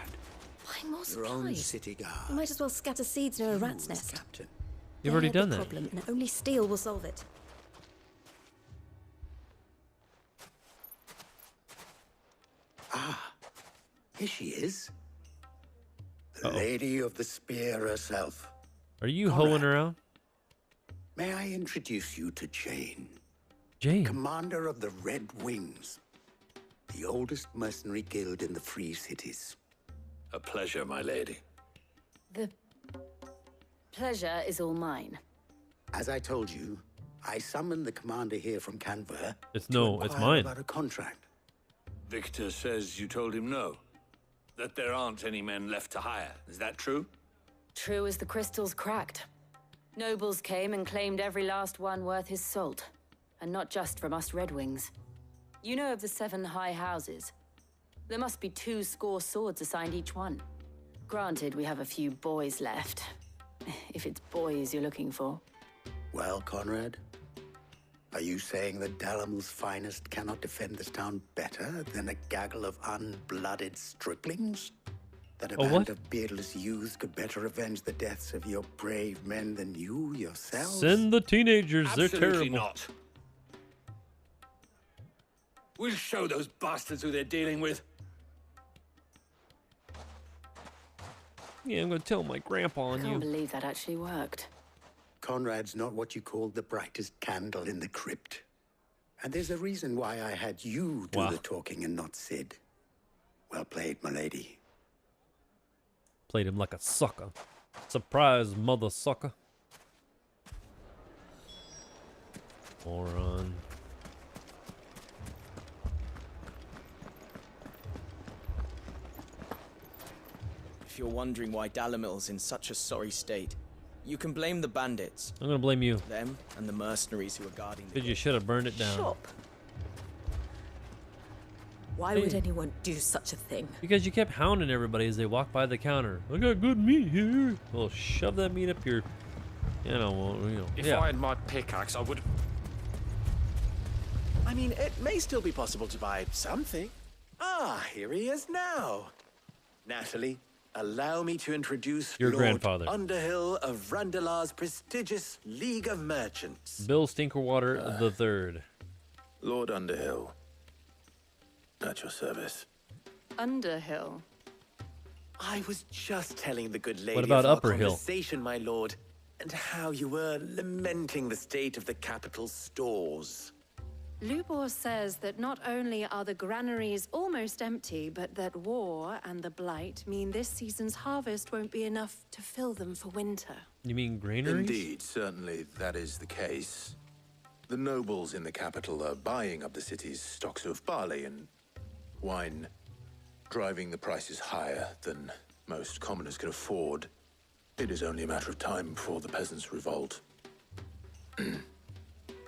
Buying more Your own supplies. city guard. You might as well scatter seeds near a rat's nest. Captain. You've already They're done the that. problem, and only steel will solve it. Ah, here she is. The Uh-oh. Lady of the Spear herself. Are you Conrad. hoeing around? May I introduce you to Jane? Jane? Commander of the Red Wings. The oldest mercenary guild in the Free Cities. A pleasure, my lady. The pleasure is all mine. As I told you, I summoned the commander here from Canver. It's to no, it's inquire mine. About a contract. Victor says you told him no. That there aren't any men left to hire. Is that true? True as the crystals cracked. Nobles came and claimed every last one worth his salt. And not just from us Red Wings. You know of the 7 high houses. There must be 2 swords assigned each one. Granted, we have a few boys left. If it's boys you're looking for. Well, Conrad, are you saying that Dalamil's finest cannot defend this town better than a gaggle of unblooded striplings? That a Oh, band what? of beardless youths could better avenge the deaths of your brave men than you yourselves? Send the teenagers. They're Absolutely terrible. not. We'll show those bastards who they're dealing with. Yeah, I'm gonna tell my grandpa I on can't you. believe that actually worked. Conrad's not what you call the brightest candle in the crypt. And there's a reason why I had you do Wow. the talking and not Sid. Well played, milady. Played him like a sucker. Surprise, mother sucker. Moron. If you're wondering why Dalamil's in such a sorry state, you can blame the bandits. I'm gonna blame you. Them and the mercenaries who are guarding the Because you gate. should have burned it down. Shop. Why would anyone do such a thing? Because you kept hounding everybody as they walked by the counter. I got good meat here. Well, shove that meat up your, If I had my pickaxe, I would. I mean, it may still be possible to buy something. Ah, here he is now. Natalie, allow me to introduce Your Lord grandfather. Underhill of Randalar's prestigious League of Merchants. Bill Stinkerwater the Third. Lord Underhill. At your service. Underhill. I was just telling the good lady What about of our Upper Hill? conversation, my lord, and how you were lamenting the state of the capital's stores. Lubor says that not only are the granaries almost empty, but that war and the Blight mean this season's harvest won't be enough to fill them for winter. You mean granaries? Indeed, certainly that is the case. The nobles in the capital are buying up the city's stocks of barley and wine, driving the prices higher than most commoners can afford. It is only a matter of time before the peasants revolt.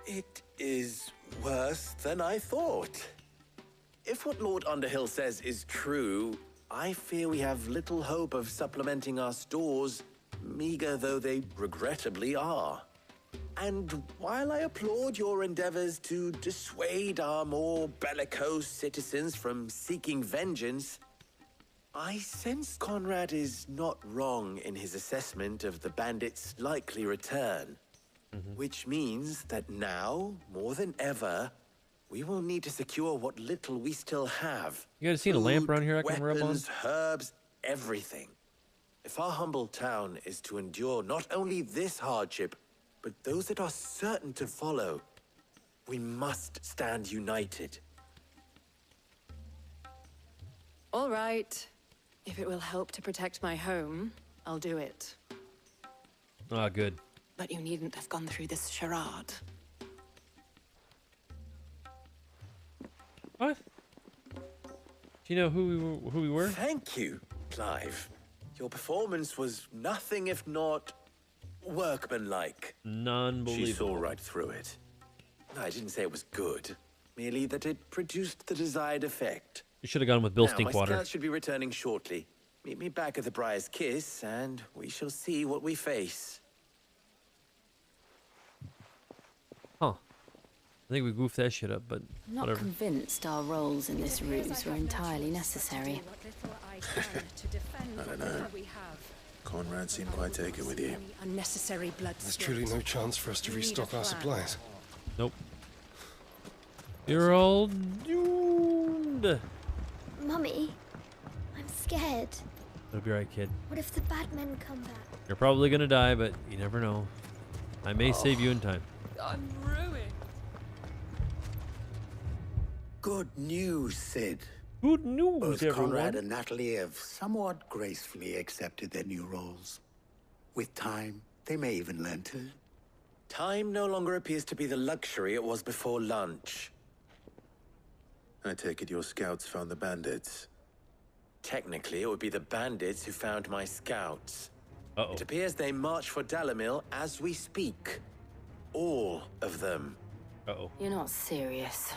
It is worse than I thought. If what Lord Underhill says is true, I fear we have little hope of supplementing our stores, meager though they regrettably are. And while I applaud your endeavors to dissuade our more bellicose citizens from seeking vengeance, I sense Conrad is not wrong in his assessment of the bandits' likely return. Which means that now, more than ever, we will need to secure what little we still have. You guys seen a lamp around here I can rub on? Weapons, herbs, everything. If our humble town is to endure not only this hardship, but those that are certain to follow, we must stand united. All right. If it will help to protect my home, I'll do it. Ah, good. But you needn't have gone through this charade. What? Do you know who we were? Thank you, Clive. Your performance was nothing if not workmanlike. Non-believable. She saw right through it. I didn't say it was good, merely that it produced the desired effect. You should have gone with Bill Now, my Stinkwater. scouts should be returning shortly. Meet me back at the Briar's Kiss, and we shall see what we face. Huh. I think we goofed that shit up, but Not whatever. convinced our roles in this ruse were entirely necessary. I don't know. Conrad seemed quite taken with you. Unnecessary blood. There's truly no chance for us to restock our supplies. Nope. You're all doomed. Mummy, I'm scared. It'll be right, kid. What if the bad men come back? You're probably gonna die, but you never know. I may save you in time. I'm ruined. Good news, Sid. Good news, Both everyone. Conrad and Natalie have somewhat gracefully accepted their new roles. With time, they may even learn to. Time no longer appears to be the luxury it was before lunch. I take it your scouts found the bandits. Technically, it would be the bandits who found my scouts. Uh-oh. It appears they march for Dalamil as we speak. All of them. Uh-oh. You're not serious.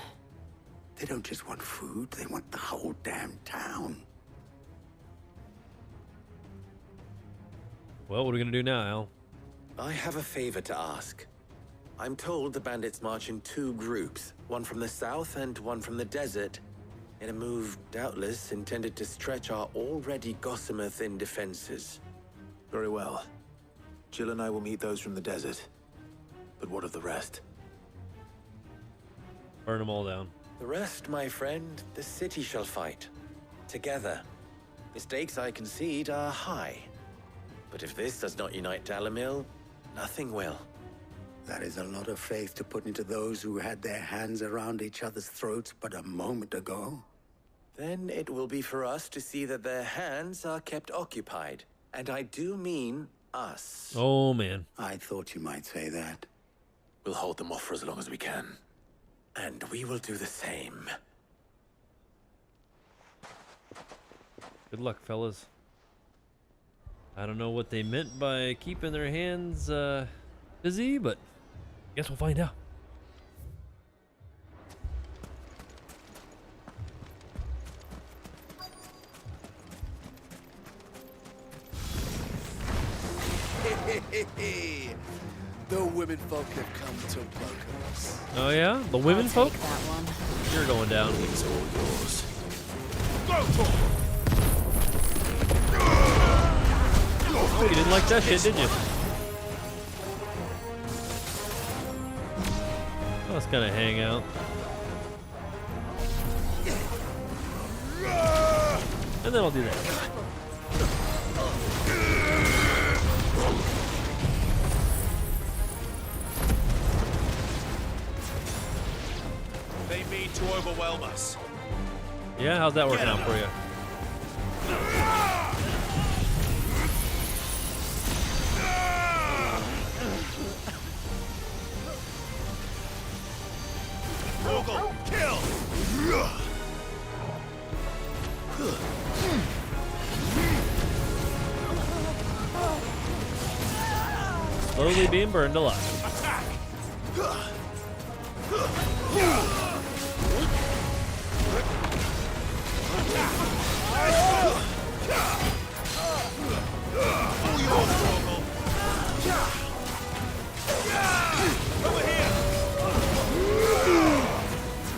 They don't just want food, they want the whole damn town. Well, what are we gonna do now, Al? I have a favor to ask. I'm told the bandits march in two groups, one from the south and one from the desert, in a move doubtless intended to stretch our already gossamer-thin defenses. Very well. Jill and I will meet those from the desert. But what of the rest? Burn them all down. The rest, my friend, the city shall fight. Together. The stakes, I concede, are high. But if this does not unite Dalamil, nothing will. That is a lot of faith to put into those who had their hands around each other's throats but a moment ago. Then it will be for us to see that their hands are kept occupied. And I do mean us. Oh, man. I thought you might say that. We'll hold them off for as long as we can. And we will do the same. Good luck, fellas. I don't know what they meant by keeping their hands busy, but guess we'll find out. The women folk have come to welcome us. Oh yeah, the women folk. That one. You're going down. It's all yours. Oh, you didn't like that shit, did you? Oh, let's kind of hang out. And then I'll do that. They mean to overwhelm us. Yeah, how's that working out for you? Ogle, kill! Slowly being burned alive. Attack! Over here!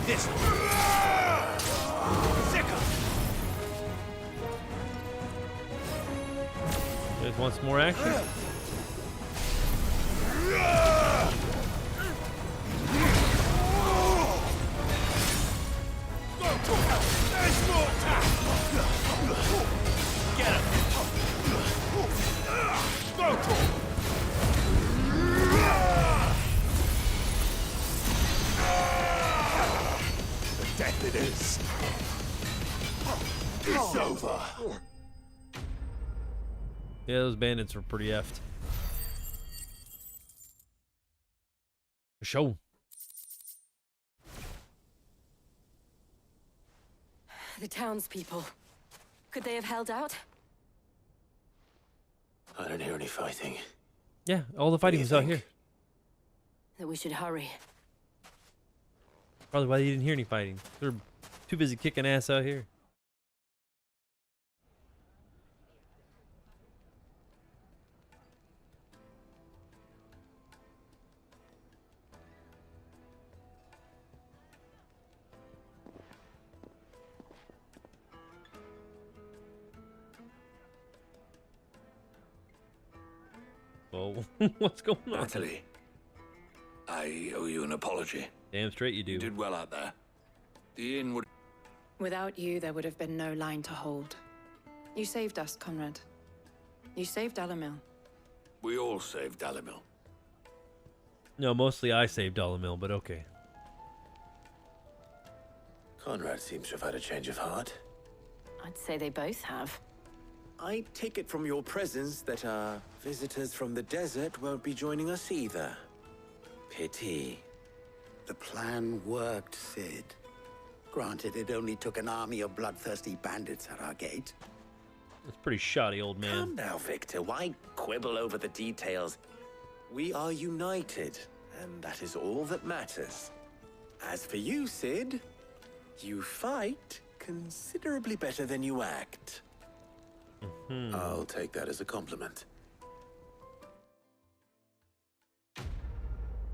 This one. Sicker! You guys want some more action? There's more attack! Get him! Go! The death it is. It's over. Yeah, those bandits were pretty effed. For sure. The townspeople. Could they have held out? I don't hear any fighting. Yeah, all the fighting was out here. That we should hurry. Probably why you didn't hear any fighting. They're too busy kicking ass out here. Whoa, what's going on? Natalie, I owe you an apology. Damn straight you do. You did well out there. The inn would... Without you, there would have been no line to hold. You saved us, Conrad. You saved Dalamil. We all saved Dalamil. No, mostly I saved Dalamil, but okay. Conrad seems to have had a change of heart. I'd say they both have. I take it from your presence that our visitors from the desert won't be joining us either. Pity. The plan worked, Sid. Granted, it only took an army of bloodthirsty bandits at our gate. That's pretty shoddy, old man. Come now, Victor. Why quibble over the details? We are united, and that is all that matters. As for you, Sid, you fight considerably better than you act. I'll take that as a compliment.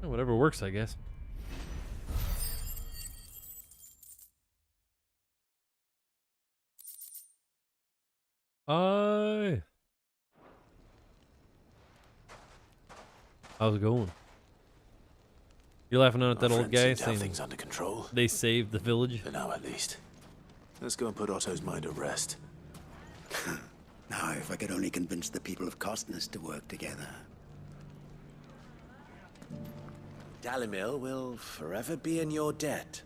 Whatever works, I guess. Hi. How's it going? You're laughing at that old guy saying things under control. They saved the village. For now, at least. Let's go and put Otto's mind at rest. Now, if I could only convince the people of Costness to work together. Dalamil will forever be in your debt.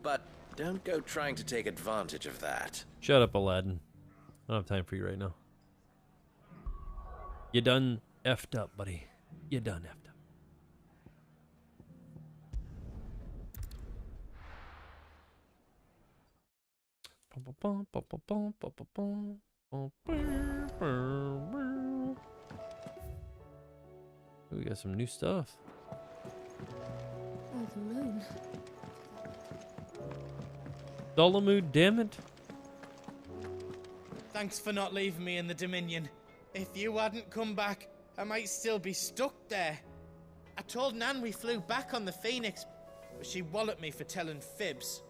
But don't go trying to take advantage of that. Shut up, Aladdin. I don't have time for you right now. You done effed up, buddy. You done effed up. We got some new stuff. Oh, the moon. Dolomood, damn it. Thanks for not leaving me in the Dominion. If you hadn't come back, I might still be stuck there. I told Nan we flew back on the Phoenix, but she walloped me for telling fibs.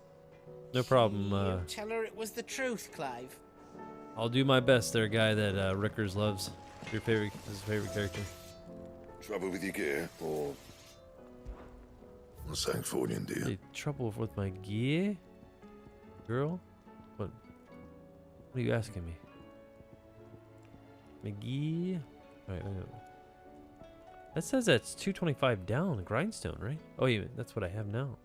No problem. You tell her it was the truth, Clive. I'll do my best there, guy that Rickers loves. His favorite character. Trouble with your gear, or something for you, dear? Hey, trouble with my gear? Girl? What are you asking me? My gear? Alright, that says that's 225 down, grindstone, right? Oh, yeah, that's what I have now.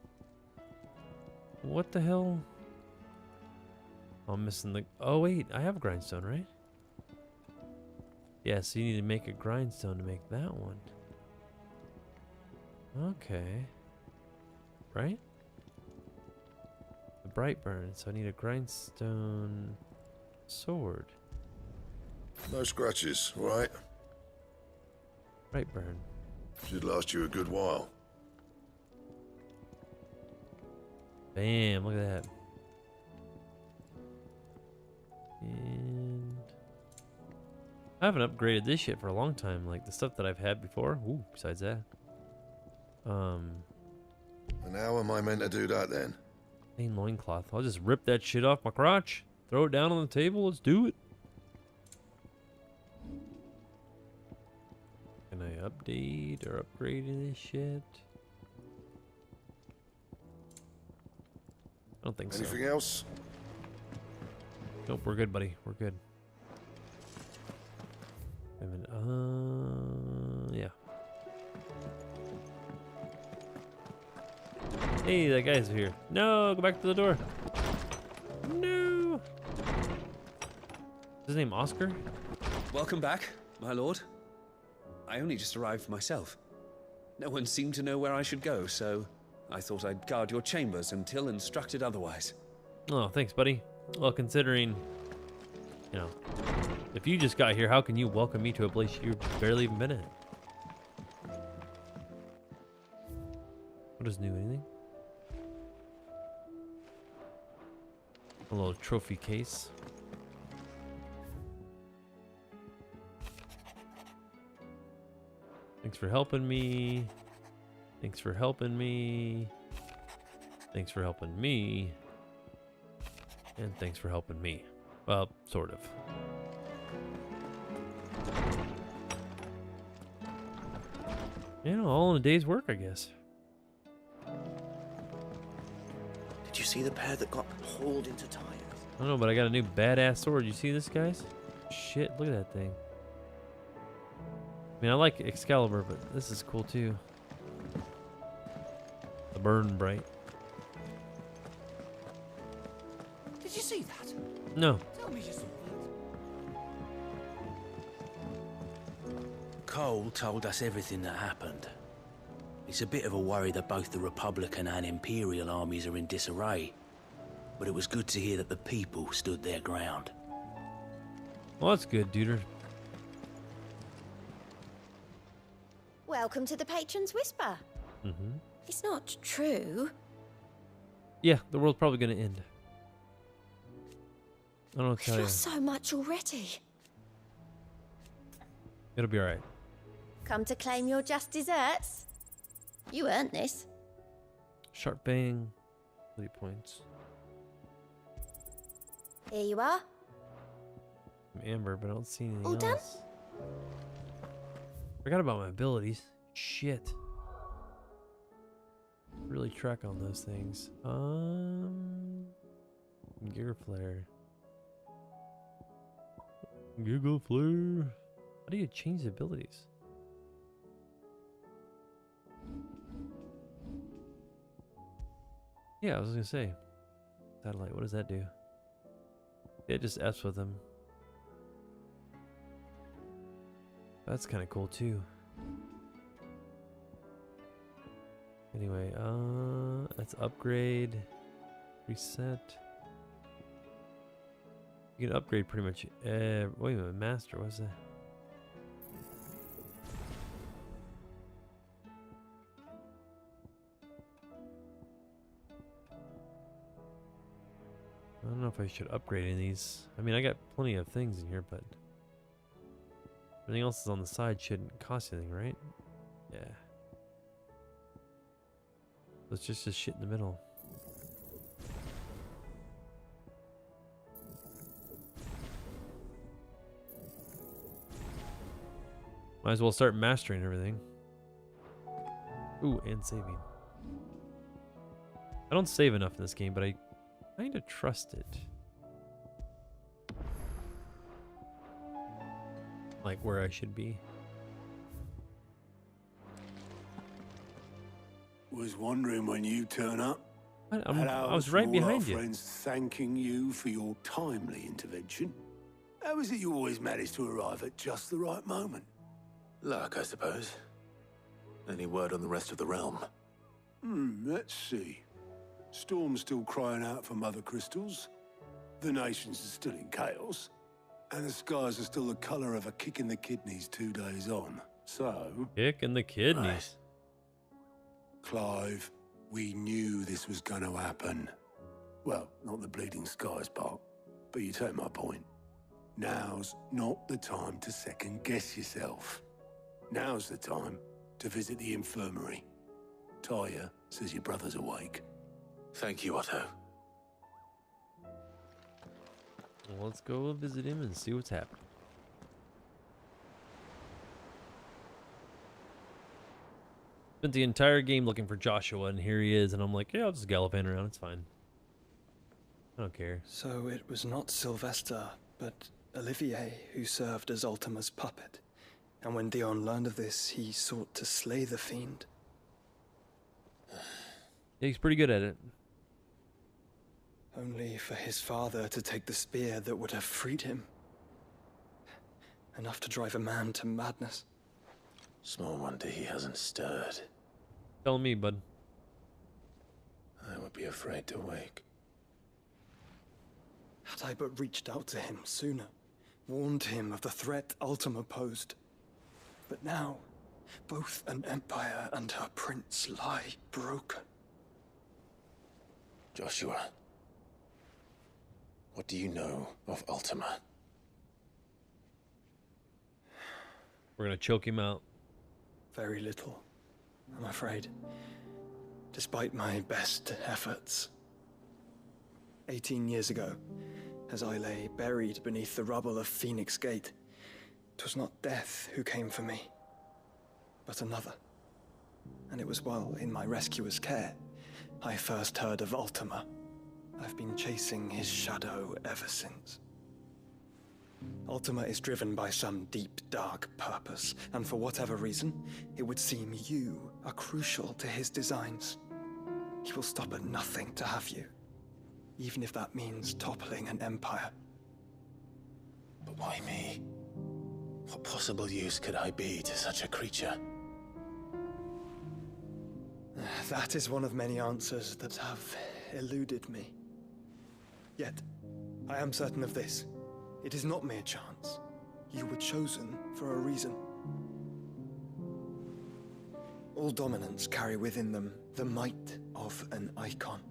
What the hell? I'm missing the... Oh, wait, I have a grindstone, right? Yeah, so you need to make a grindstone to make that one. Okay. Right? The bright burn, so I need a grindstone sword. No scratches, right? Bright burn. Should last you a good while. Bam, look at that. And I haven't upgraded this shit for a long time, like the stuff that I've had before. Ooh, besides that. And how am I meant to do that then? Plain loincloth. I'll just rip that shit off my crotch. Throw it down on the table. Let's do it. Can I update or upgrade this shit? I don't think so. Anything else? Nope, we're good, buddy. We're good. Yeah. Hey, that guy's here. No, go back to the door. No. Is his name Oscar? Welcome back, my lord. I only just arrived myself. No one seemed to know where I should go, so I thought I'd guard your chambers until instructed otherwise. Oh, thanks, buddy. Well, considering, you know, if you just got here, how can you welcome me to a place you've barely even been in? What is new? Anything? A little trophy case. Thanks for helping me. Thanks for helping me. Thanks for helping me. And thanks for helping me. Well, sort of. You know, all in a day's work, I guess. Did you see the pair that got hauled into tires? I don't know, but I got a new badass sword. You see this, guys? Shit, look at that thing. I mean, I like Excalibur, but this is cool too. The burn bright. Did you see that? No. Tell me you saw that. Cole told us everything that happened. It's a bit of a worry that both the Republican and Imperial armies are in disarray. But it was good to hear that the people stood their ground. Well, that's good, dude. Welcome to the Patron's Whisper. Mm-hmm. It's not true. Yeah, the world's probably gonna end. I don't know what to tell We've you. lost so much already. It'll be alright. Come to claim your just desserts? You earned this. Sharp bang. 3 points. Here you are. I'm Amber, but I don't see anything All else. done? Forgot about my abilities. Shit. Really track on those things. Gear flare. Giggle flare. How do you change the abilities? Yeah, I was gonna say. Satellite, what does that do? Yeah, it just F's with them. That's kind of cool too. Anyway, let's upgrade, reset. You can upgrade pretty much. Wait a minute, master. What's that? I don't know if I should upgrade any of these. I mean, I got plenty of things in here, but Everything else is on the side shouldn't cost anything, right? Yeah. Let's just shit in the middle. Might as well start mastering everything. Ooh, and saving. I don't save enough in this game, but I kind of trust it. Like where I should be. Was wondering when you turn up. I was right behind you. Friends thanking you for your timely intervention. How is it you always manage to arrive at just the right moment? Luck, I suppose. Any word on the rest of the realm? Let's see. Storm's still crying out for mother crystals. The nations are still in chaos. And the skies are still the colour of a kick in the kidneys 2 days on. So... Kick in the kidneys. Clive, we knew this was going to happen. Well, not the bleeding skies part, but you take my point. Now's not the time to second-guess yourself. Now's the time to visit the infirmary. Taya says your brother's awake. Thank you, Otto. Well, let's go visit him and see what's happening. Spent the entire game looking for Joshua, and here he is, and I'm like, yeah, I'll just galloping around, it's fine. I don't care. So it was not Sylvester, but Olivier who served as Ultima's puppet. And when Dion learned of this, he sought to slay the fiend. Yeah, he's pretty good at it. Only for his father to take the spear that would have freed him. Enough to drive a man to madness. Small wonder he hasn't stirred. Tell me, bud. I would be afraid to wake. Had I but reached out to him sooner, warned him of the threat Ultima posed. But now, both an empire and her prince lie broken. Joshua, what do you know of Ultima? We're gonna choke him out. Very little, I'm afraid. Despite my best efforts. 18 years ago, as I lay buried beneath the rubble of Phoenix Gate, 'twas not death who came for me, but another. And it was while in my rescuer's care, I first heard of Ultima. I've been chasing his shadow ever since. Ultima is driven by some deep, dark purpose, and for whatever reason, it would seem you are crucial to his designs. He will stop at nothing to have you, even if that means toppling an empire. But why me? What possible use could I be to such a creature? That is one of many answers that have eluded me. Yet, I am certain of this. It is not mere chance. You were chosen for a reason. All dominants carry within them the might of an Eikon.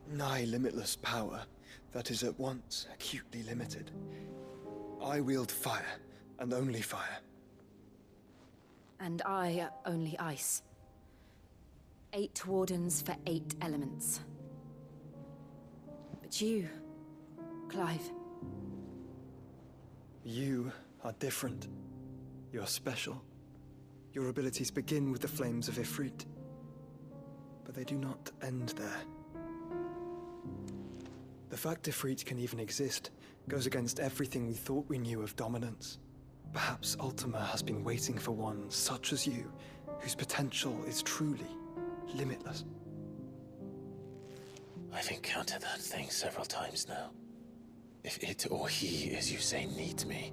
Nigh limitless power that is at once acutely limited. I wield fire, and only fire. And I only ice. 8 wardens for 8 elements. But you, Clive. You are different. You're special. Your abilities begin with the flames of Ifrit. But they do not end there. The fact Ifrit can even exist goes against everything we thought we knew of dominance. Perhaps Ultima has been waiting for one such as you, whose potential is truly limitless. I've encountered that thing several times now. If it or he, as you say, needs me,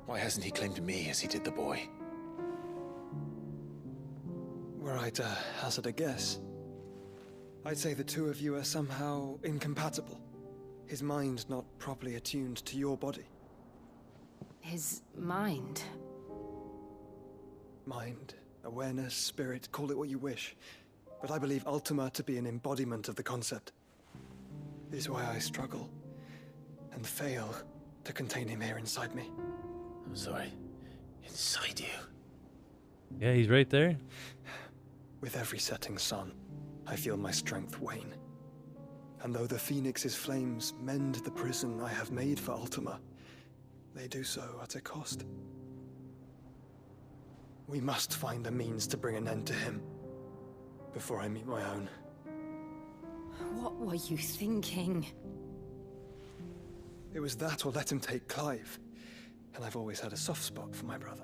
why hasn't he claimed me as he did the boy? Were I to hazard a guess, I'd say the two of you are somehow incompatible. His mind not properly attuned to your body. His mind? Mind, awareness, spirit, call it what you wish. But I believe Ultima to be an embodiment of the concept. This is why I struggle and fail to contain him here inside me. I'm sorry. Inside you? Yeah, he's right there. With every setting sun, I feel my strength wane. And though the Phoenix's flames mend the prison I have made for Ultima, they do so at a cost. We must find a means to bring an end to him before I meet my own. What were you thinking? It was that or let him take Clive. And I've always had a soft spot for my brother.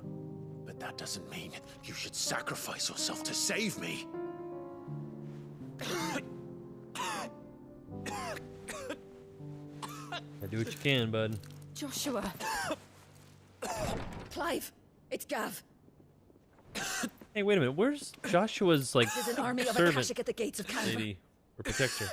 But that doesn't mean you should sacrifice yourself to save me. Do what you can, bud. Joshua. Clive, it's Gav. Hey, wait a minute. Where's Joshua's, like, There's an army of servant Akashic at the gates of Canberra. lady or protector?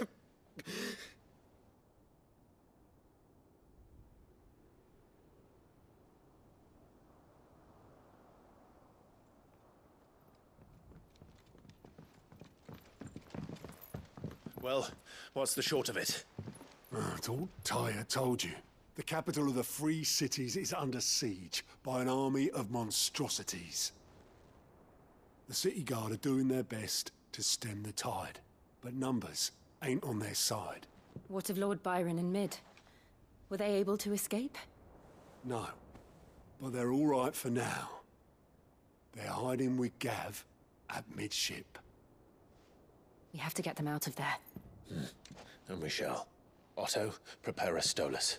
Well, what's the short of it? It's all Tyre told you. The capital of the Free Cities is under siege by an army of monstrosities. The city guard are doing their best to stem the tide, but numbers ain't on their side. What of Lord Byron and Mid? Were they able to escape? No, but they're all right for now. They're hiding with Gav at midship. We have to get them out of there. And we shall. Otto, prepare a Stolas.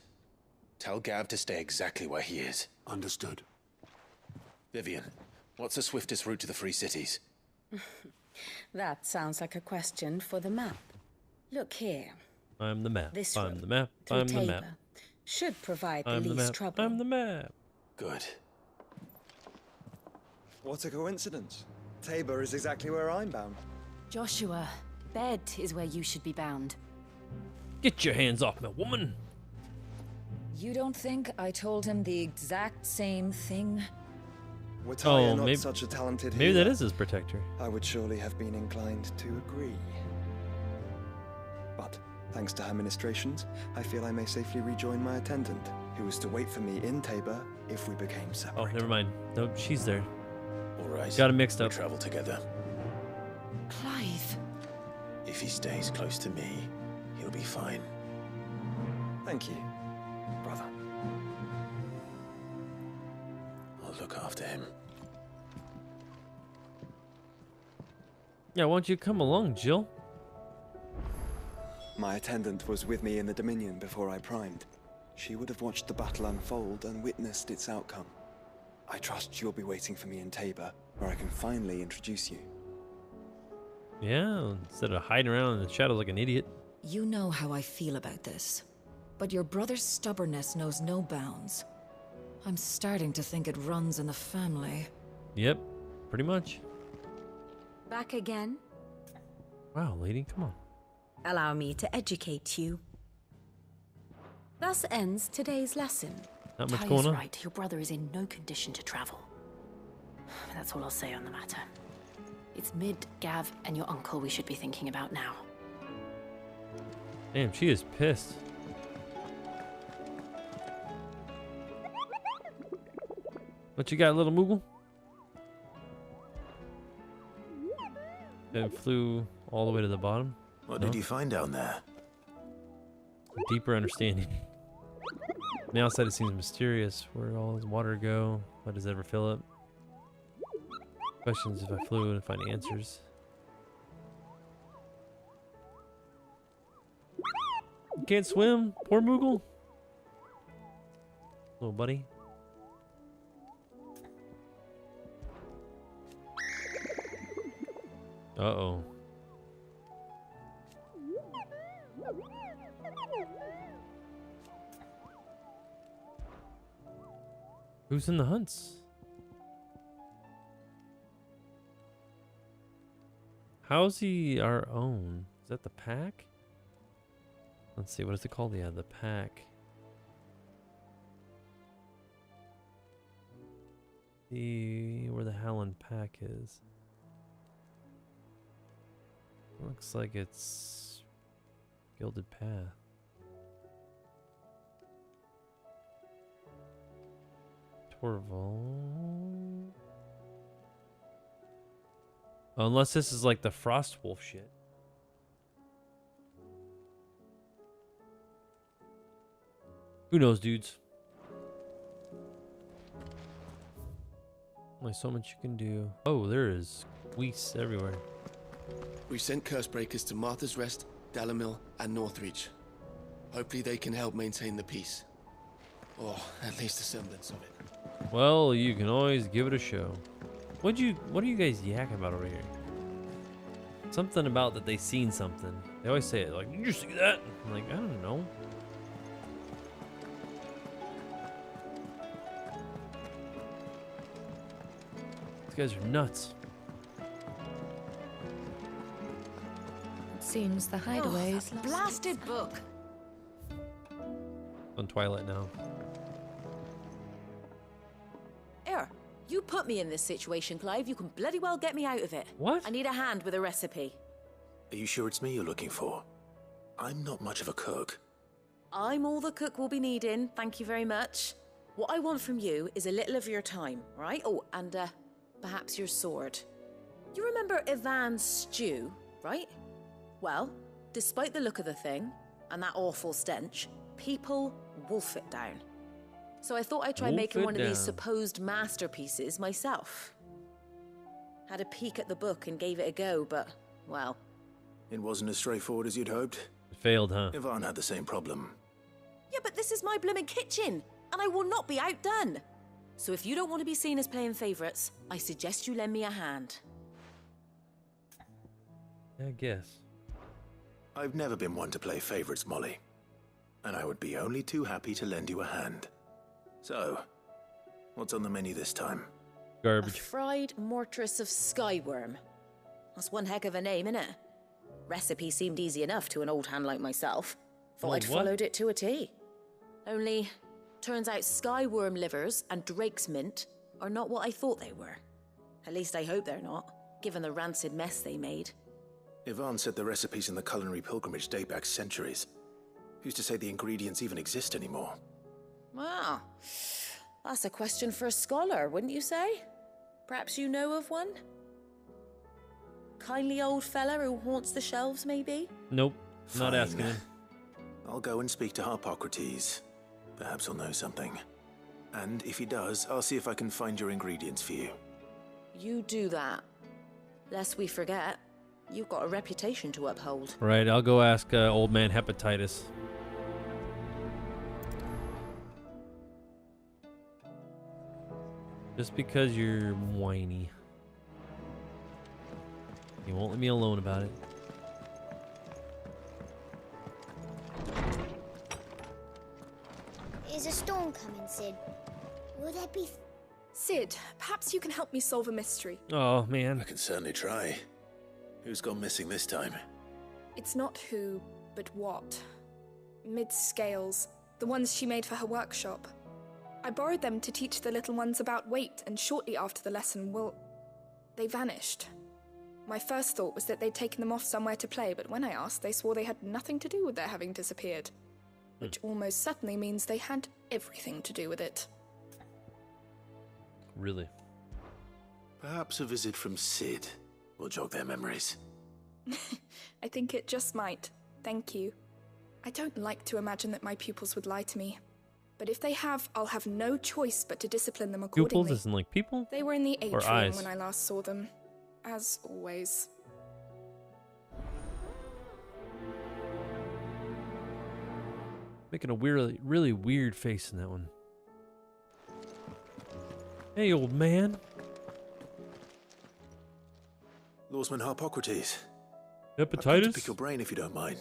Tell Gav to stay exactly where he is. Understood. Vivian, what's the swiftest route to the Free Cities? That sounds like a question for the map. Look here. I'm the map. This I'm road the map. through I'm the map. Tabor should provide the I'm the least map. trouble. I'm the map. Good. What a coincidence. Tabor is exactly where I'm bound. Joshua, bed is where you should be bound. Get your hands off me, woman. You don't think I told him the exact same thing? Were Talia not maybe, such a talented maybe that healer, is his protector. I would surely have been inclined to agree. But thanks to her ministrations, I feel I may safely rejoin my attendant, who was to wait for me in Tabor if we became Oh, separate. never mind. Nope, she's there. All right. Got him mixed up. We travel together. Clive. If he stays close to me, he'll be fine. Thank you, brother. I'll look after him. Yeah, why don't you come along, Jill? My attendant was with me in the Dominion before I primed. She would have watched the battle unfold and witnessed its outcome. I trust you'll be waiting for me in Tabor, where I can finally introduce you. Yeah, instead of hiding around in the shadows like an idiot. You know how I feel about this, but your brother's stubbornness knows no bounds. I'm starting to think it runs in the family. Yep, pretty much. Back again? Wow, lady, come on. Allow me to educate you. Thus ends today's lesson. Not much Ty's going on. right. Your brother is in no condition to travel. That's all I'll say on the matter. It's Mid, Gav, and your uncle we should be thinking about now. Damn, she is pissed. What you got, little Moogle? It flew all the way to the bottom. What No? did you find down there? A deeper understanding. On the outside, it seems mysterious. Where did all this water go? Why does it ever fill up? Questions if I flew and find answers. You can't swim? Poor Moogle. Little buddy. Uh-oh. Who's in the hunts? How's he our own? Is that the pack? Let's see, what is it called? Yeah, the pack. See where the Howland pack is. Looks like it's Gilded Path. Torval. Unless this is like the Frost Wolf shit. Who knows, dudes? Only so much you can do. Oh, there is Weiss everywhere. We sent Cursebreakers to Martha's Rest, Dalamil, and Northreach. Hopefully they can help maintain the peace. Or at least a semblance of it. Well, you can always give it a show. What are you guys yakking about over here? Something about that they seen something. They always say it like, "You just see that?" I'm like, I don't know. These guys are nuts. It seems the hideaway is lost. Blasted book. On Twilight now. Here, you put me in this situation, Clive. You can bloody well get me out of it. What? I need a hand with a recipe. Are you sure it's me you're looking for? I'm not much of a cook. I'm all the cook will be needing, thank you very much. What I want from you is a little of your time, right? Oh, and perhaps your sword. You remember Ivan's stew, right? Well, despite the look of the thing, and that awful stench, people wolf it down. So I thought I'd try making one of these supposed masterpieces myself. Had a peek at the book and gave it a go, but, well... It wasn't as straightforward as you'd hoped? It failed, huh? Ivan had the same problem. Yeah, but this is my blimmin' kitchen, and I will not be outdone. So if you don't want to be seen as playing favourites, I suggest you lend me a hand. I guess. I've never been one to play favourites, Molly. And I would be only too happy to lend you a hand. So, what's on the menu this time? Garbage. A fried mortress of skyworm. That's one heck of a name, innit? Recipe seemed easy enough to an old hand like myself. Thought I'd followed it to a T. Only, turns out skyworm livers and drake's mint are not what I thought they were. At least I hope they're not, given the rancid mess they made. Ivan said the recipes in the culinary pilgrimage date back centuries. Who's to say the ingredients even exist anymore? Wow, that's a question for a scholar, wouldn't you say? Perhaps you know of one? Kindly old fella who haunts the shelves, maybe? Nope, Fine. not asking him. I'll go and speak to Harpocrates. Perhaps he'll know something. And if he does, I'll see if I can find your ingredients for you. You do that. Lest we forget, you've got a reputation to uphold. Right, I'll go ask old man Hepatitis. Just because you're whiny. You won't let me alone about it. Is a storm coming, Sid? Will there be... Sid, perhaps you can help me solve a mystery. Oh, man. I can certainly try. Who's gone missing this time? It's not who, but what. Mid-scales, the ones she made for her workshop. I borrowed them to teach the little ones about weight, and shortly after the lesson, they vanished. My first thought was that they'd taken them off somewhere to play, but when I asked, they swore they had nothing to do with their having disappeared. Which almost certainly means they had everything to do with it. Really? Perhaps a visit from Sid will jog their memories. I think it just might. Thank you. I don't like to imagine that my pupils would lie to me. But if they have, I'll have no choice but to discipline them accordingly. Pupils isn't like people? They were in the or atrium eyes? when I last saw them. As always. Making a really weird face in that one. Hey, old man. Lawsman Harpocrates. Hepatitis? I've come to pick your brain if you don't mind.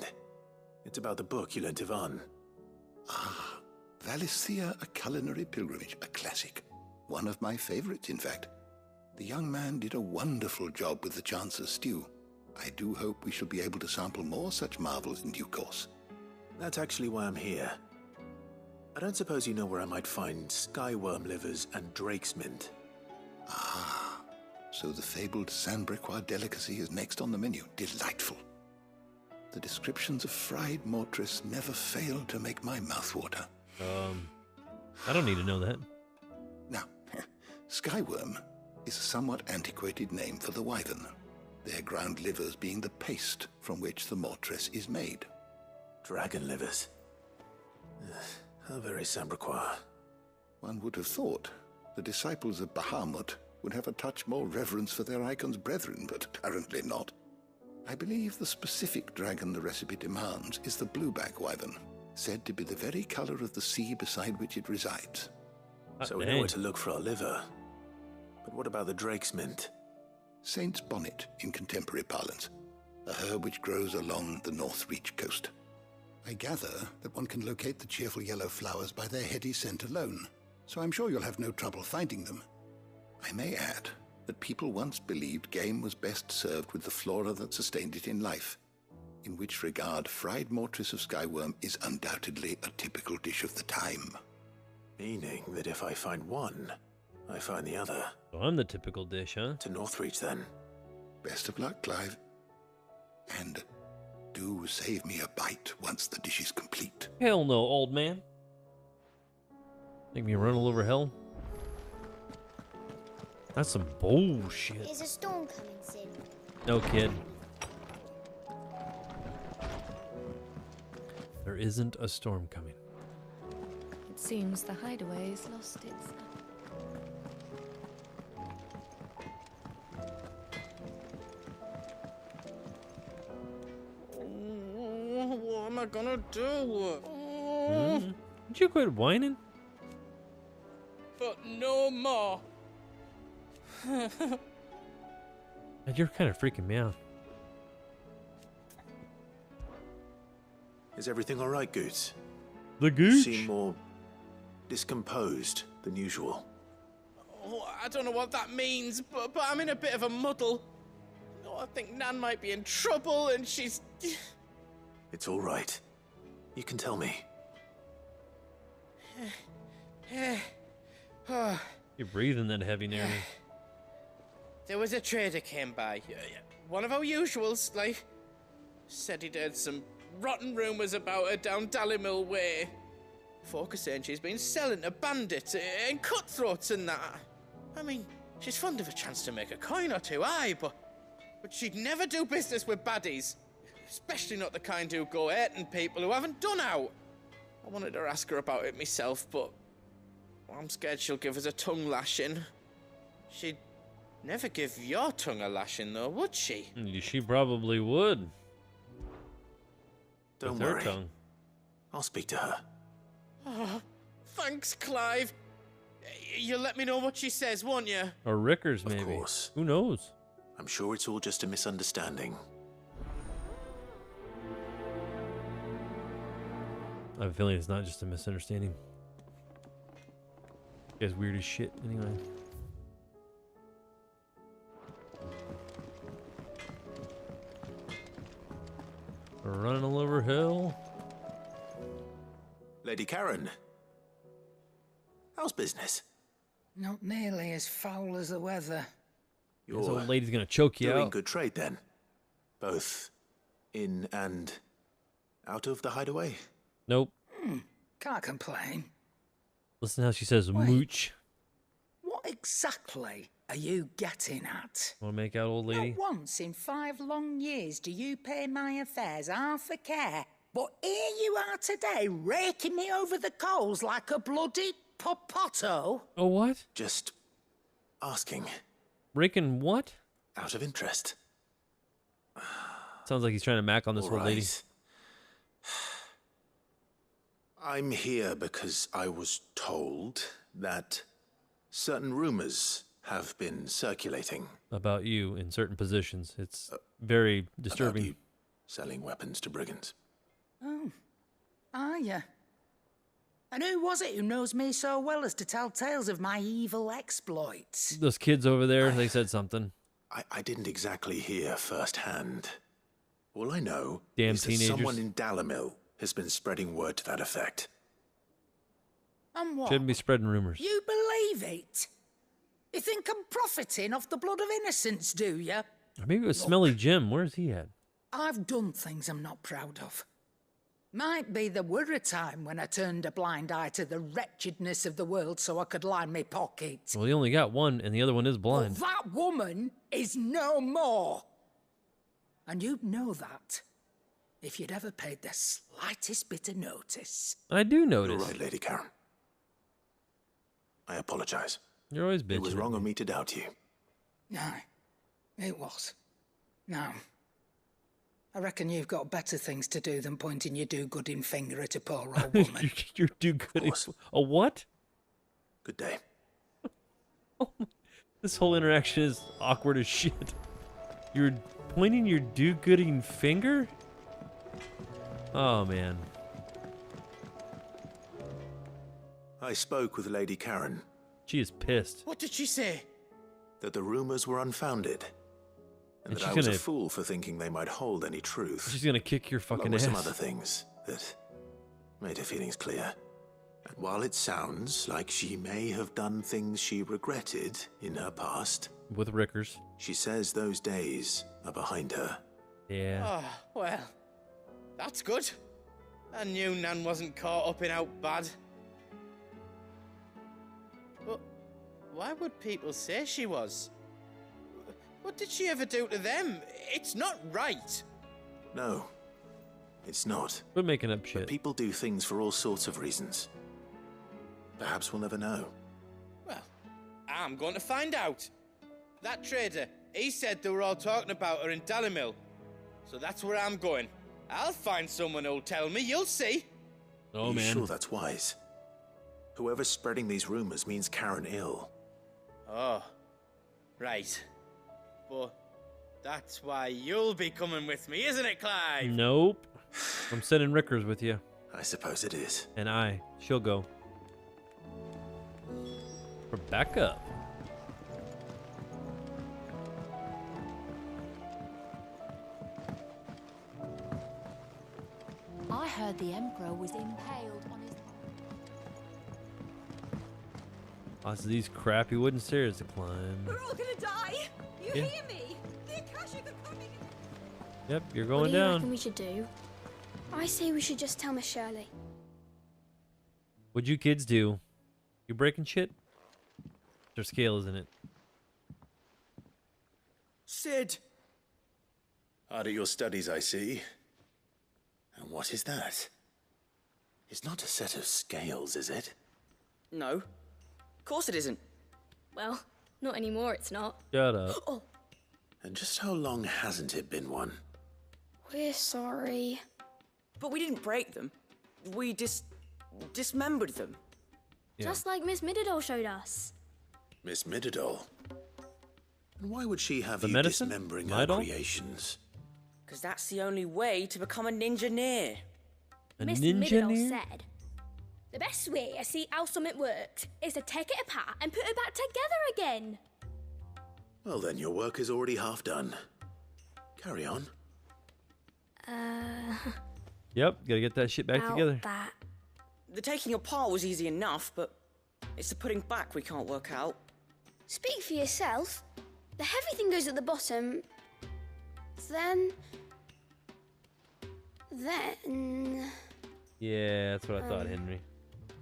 It's about the book you lent Ivan. Ah, Valisthea, a culinary pilgrimage, a classic. One of my favorites, in fact. The young man did a wonderful job with the Chance's stew. I do hope we shall be able to sample more such marvels in due course. That's actually why I'm here. I don't suppose you know where I might find skyworm livers and drake's mint. Ah, so the fabled Sandbricois delicacy is next on the menu. Delightful. The descriptions of fried mortress never fail to make my mouth water. I don't need to know that. Now, Skyworm is a somewhat antiquated name for the wyvern, their ground livers being the paste from which the mortress is made. Dragon livers. How very Sambraquois. One would have thought the disciples of Bahamut would have a touch more reverence for their Eikon's brethren, but apparently not. I believe the specific dragon the recipe demands is the blueback wyvern, said to be the very color of the sea beside which it resides. So we know where to look for our liver. But what about the drake's mint? Saint's bonnet in contemporary parlance, a herb which grows along the North Reach coast. I gather that one can locate the cheerful yellow flowers by their heady scent alone, so I'm sure you'll have no trouble finding them. I may add that people once believed game was best served with the flora that sustained it in life, in which regard fried mortress of Skyworm is undoubtedly a typical dish of the time. Meaning that if I find one, I find the other. So I'm the typical dish, huh? To Northreach, then. Best of luck, Clive. And do save me a bite once the dish is complete. Hell no, old man. Make me run all over hell? That's some bullshit. Is a storm coming, Sid? No kid. There isn't a storm coming. It seems the hideaway's lost its... What am I gonna do? Did you quit whining? But no more. You're kind of freaking me out. Is everything all right, Goots? The You gooch? seem more discomposed than usual. Oh, I don't know what that means, but I'm in a bit of a muddle. Oh, I think Nan might be in trouble, and she's... It's all right. You can tell me. You're breathing that heavy near me. There was a trader came by. One of our usuals, like. Said he'd heard some rotten rumours about her down Dalimil Way. Folk are saying she's been selling to bandits and cutthroats and that. I mean, she's fond of a chance to make a coin or two, aye, but she'd never do business with baddies. Especially not the kind who go hurting people who haven't done out. I wanted to ask her about it myself, but I'm scared she'll give us a tongue lashing. She'd never give your tongue a lashing, though, would she? She probably would. Don't With her worry. tongue. I'll speak to her. Oh, thanks, Clive. You'll let me know what she says, won't you? Or Rickers, maybe. Of course. Who knows? I'm sure it's all just a misunderstanding. I have a feeling it's not just a misunderstanding. You guys weird as shit, anyway. We're running all over hill. Lady Karen, how's business? Not nearly as foul as the weather. This old lady's gonna choke you doing out. good trade then, both in and out of the hideaway. Nope. Can't complain. Listen how she says mooch. What exactly are you getting at? Want to make out, old lady? Not once in 5 long years do you pay my affairs half a care. But here you are today, raking me over the coals like a bloody popoto. Oh, what? Just asking. Raking what? Out of interest. Sounds like he's trying to mac on this All old lady. right. I'm here because I was told that certain rumors have been circulating. About you in certain positions. It's very disturbing. About you selling weapons to brigands. Oh, are you? And who was it who knows me so well as to tell tales of my evil exploits? Those kids over there, they said something. I didn't exactly hear firsthand. All I know Damn is teenagers. that someone in Dalimil has been spreading word to that effect. And what? Shouldn't be spreading rumors. You believe it? You think I'm profiting off the blood of innocence, do you? Or maybe it was Smelly Jim. Where's he at? I've done things I'm not proud of. Might be there were a time when I turned a blind eye to the wretchedness of the world so I could line my pockets. Well, you only got one, and the other one is blind. But that woman is no more. And you'd know that if you'd ever paid the slightest bit of notice. I do notice. You're right, Lady Karen. I apologize. You're always bitching. It was wrong of me to doubt you. No, it was. Now, I reckon you've got better things to do than pointing your do-gooding finger at a poor old woman. Your do-gooding... A what? Good day. This whole interaction is awkward as shit. You're pointing your do-gooding finger? Oh, man. I spoke with Lady Karen. She is pissed. What did she say? That the rumors were unfounded. And that I was a fool for thinking they might hold any truth. She's gonna kick your fucking ass. Along with some other things that made her feelings clear. And while it sounds like she may have done things she regretted in her past... With Rickers. She says those days are behind her. Yeah. Oh, well, that's good. I knew Nan wasn't caught up in out bad. But why would people say she was? What did she ever do to them? It's not right. No, it's not. We're making up shit. But people do things for all sorts of reasons. Perhaps we'll never know. Well, I'm going to find out. That trader, he said they were all talking about her in Dalimil. So that's where I'm going. I'll find someone who'll tell me, you'll see. Oh, Are you man. sure that's wise? Whoever's spreading these rumors means Karen ill. Oh, right. But that's why you'll be coming with me, isn't it, Clive? Nope. I'm sending Rickers with you. I suppose it is. And she'll go. Rebecca. I heard the Emperor was impaled on his... Lots of these crappy wooden stairs to climb. We're all gonna die. You Yeah. hear me? The Akashic are coming. Yep, you're What going do you down. reckon we should do? I say we should just tell Miss Shirley. What'd you kids do? You breaking shit? Their scale, isn't it? Sid! Hard at your studies, I see. And what is that? It's not a set of scales, is it? No. Of course it isn't. Well, not anymore, it's not. Shut up. Oh, And just how long hasn't it been one? we're sorry. But we didn't break them. We dismembered them. Yeah. Just like Miss Mididol showed us. Miss Mididol? And why would she have The you medicine? dismembering her Midol? creations? Because that's the only way to become a ninja-neer. A Miss ninja Mididol near? said, the best way to see how something works is to take it apart and put it back together again. Well, then your work is already half done. Carry on. Yep, gotta get that shit back About together. that. The taking apart was easy enough, but it's the putting back we can't work out. Speak for yourself. The heavy thing goes at the bottom. Then... Yeah, that's what I thought, Henry.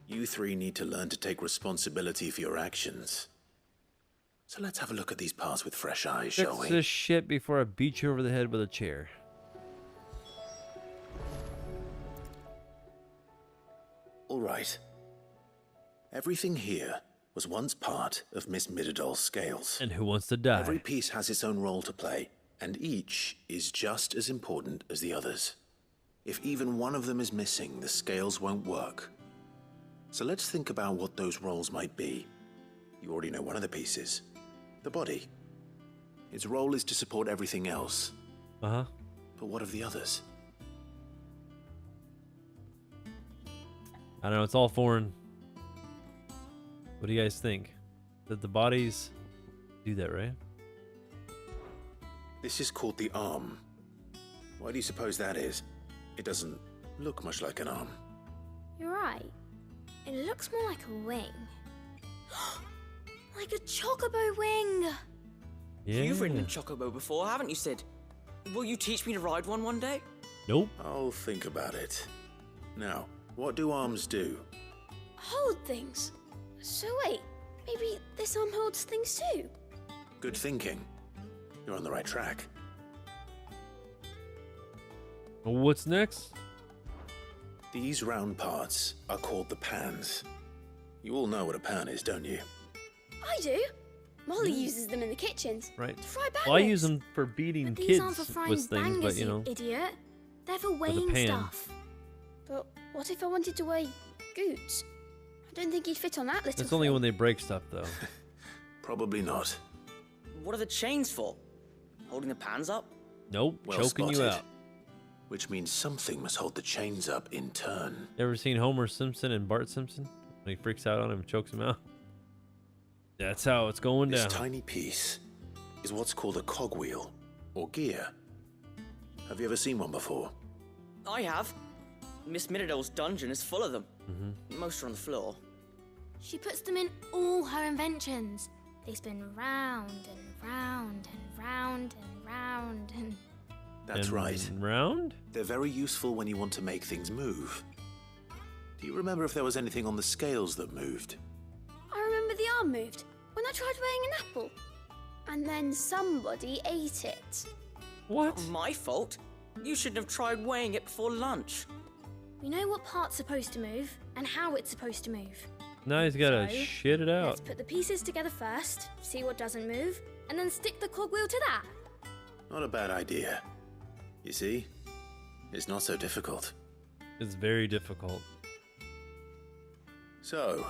You three need to learn to take responsibility for your actions. So let's have a look at these parts with fresh eyes, shall Fix we? this shit before I beat you over the head with a chair. All right. Everything here was once part of Miss Mididol's scales. And who wants to die? Every piece has its own role to play, and each is just as important as the others. If even one of them is missing, the scales won't work. So let's think about what those roles might be. You already know one of the pieces. The body. Its role is to support everything else. Uh-huh. But what of the others? I don't know, it's all foreign. What do you guys think? That the bodies do that, right? This is called the arm. Why do you suppose that is? It doesn't look much like an arm. You're right. It looks more like a wing. Like a chocobo wing. Yeah. You've ridden a chocobo before, haven't you, Sid? Will you teach me to ride one day? Nope. I'll think about it. Now, what do arms do? Hold things. So wait, maybe this arm holds things too? Good thinking. You're on the right track. What's next? These round parts are called the pans. You all know what a pan is, don't you? I do. Molly uses them in the kitchens. Right. To fry bangers. Well, I use them for beating But these kids aren't for frying with things, bangers, but you know. idiot. They're for With a weighing pan. stuff. But what if I wanted to weigh Goots? I don't think he'd fit on that little It's only thing. when they break stuff, though. Probably not. What are the chains for? Holding the pans up? Nope, Well choking you spotted. out. Which means something must hold the chains up in turn. Ever seen Homer Simpson and Bart Simpson? When he freaks out on him and chokes him out? That's how it's going This down. tiny piece is what's called a cogwheel, or gear. Have you ever seen one before? I have. Miss Minidole's dungeon is full of them. Most are on the floor. She puts them in all her inventions. They spin round and round and round and round and... That's And right. round? They're very useful when you want to make things move. Do you remember if there was anything on the scales that moved? I remember the arm moved when I tried weighing an apple. And then somebody ate it. What? Not my fault. You shouldn't have tried weighing it before lunch. We know what part's supposed to move and how it's supposed to move. Now he's gotta So, shit it out. Let's put the pieces together first, see what doesn't move, and then stick the cogwheel to that. Not a bad idea. You see? It's not so difficult. It's very difficult. So,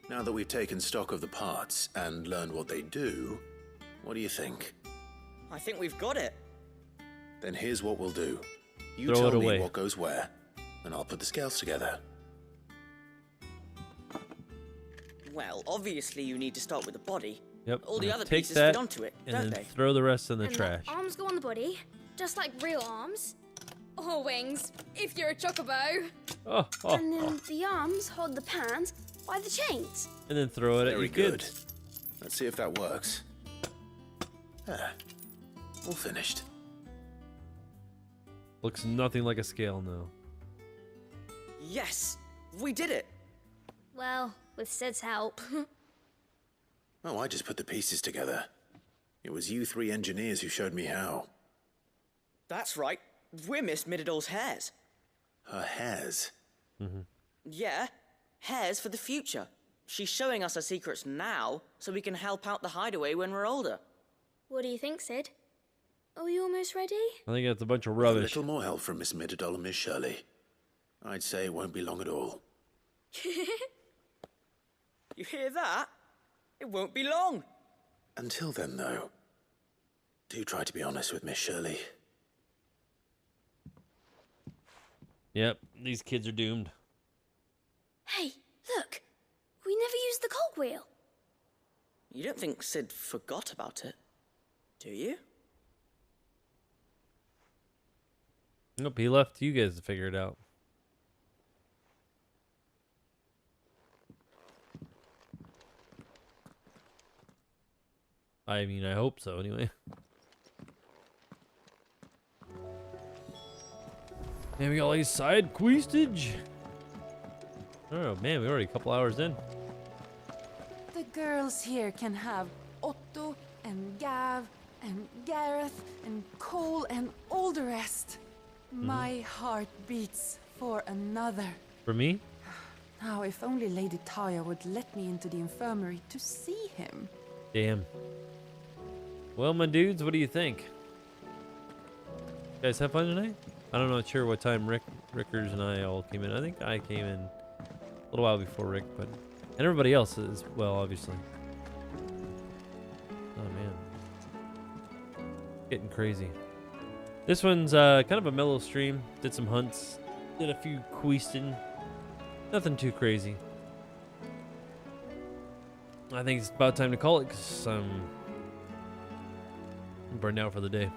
now that we've taken stock of the parts and learned what they do, what do you think? I think we've got it. Then here's what we'll do. You Throw tell it me away. what goes where, and I'll put the scales together. Well, obviously you need to start with the body. Yep. All the now other take pieces that fit onto it, and don't then they? throw the rest in the And trash. The arms go on the body, just like real arms. Or wings, if you're a chocobo. Oh, And then the arms hold the pans by the chains. And then throw it at Very your good. kids. Let's see if that works. Ah, all finished. Looks nothing like a scale now. Yes, we did it. Well, with Sid's help. Oh, I just put the pieces together. It was you three engineers who showed me how. That's right. We're Miss Minidole's hairs. Her hairs? Yeah, hairs for the future. She's showing us her secrets now so we can help out the hideaway when we're older. What do you think, Sid? Are we almost ready? I think that's a bunch of A rubbish. little more help from Miss Mididole and Miss Shirley. I'd say it won't be long at all. You hear that? It won't be long. Until then, though, do try to be honest with Miss Shirley. Yep, these kids are doomed. Hey, look. We never used the cogwheel. You don't think Sid forgot about it, do you? Nope, he left you guys to figure it out. I mean, I hope so, anyway. And we got like side questage. Oh man, we're already a couple hours in. The girls here can have Otto and Gav and Gareth and Cole and all the rest. My heart beats for another. For me? Now, if only Lady Taya would let me into the infirmary to see him. Damn. Well, my dudes, what do you think? You guys have fun tonight? I don't know, not sure what time Rickers and I all came in. I think I came in a little while before Rick, but and everybody else as well, obviously. Oh man, getting crazy. This one's kind of a mellow stream. Did some hunts, did a few questing. Nothing too crazy. I think it's about time to call it because I'm burned out for the day.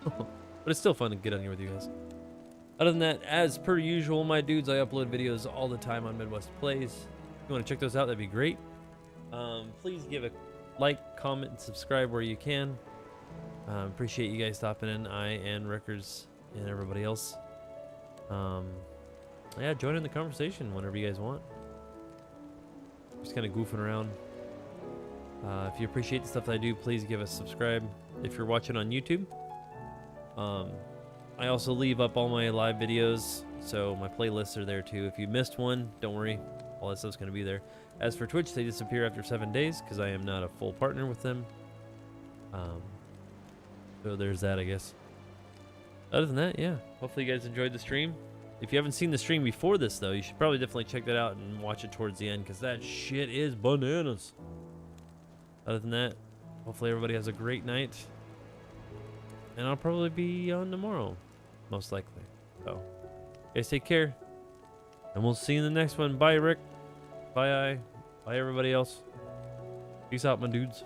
But it's still fun to get on here with you guys. Other than that, as per usual, my dudes, I upload videos all the time on Midwest Plays. If you want to check those out, that'd be great. Please give a like, comment, and subscribe where you can. Appreciate you guys stopping in, I and Rickers and everybody else. yeah, join in the conversation whenever you guys want. Just kind of goofing around. If you appreciate the stuff that I do, please give us a subscribe. If you're watching on YouTube, I also leave up all my live videos, so my playlists are there too. If you missed one, don't worry, all that stuff's going to be there. As for Twitch, they disappear after 7 days because I am not a full partner with them. So there's that, I guess. Other than that, yeah, hopefully you guys enjoyed the stream. If you haven't seen the stream before this, though, you should probably definitely check that out and watch it towards the end because that shit is bananas. Other than that, hopefully everybody has a great night. And I'll probably be on tomorrow, most likely. So, guys, take care. And we'll see you in the next one. Bye, Rick. Bye, I. Bye, everybody else. Peace out, my dudes.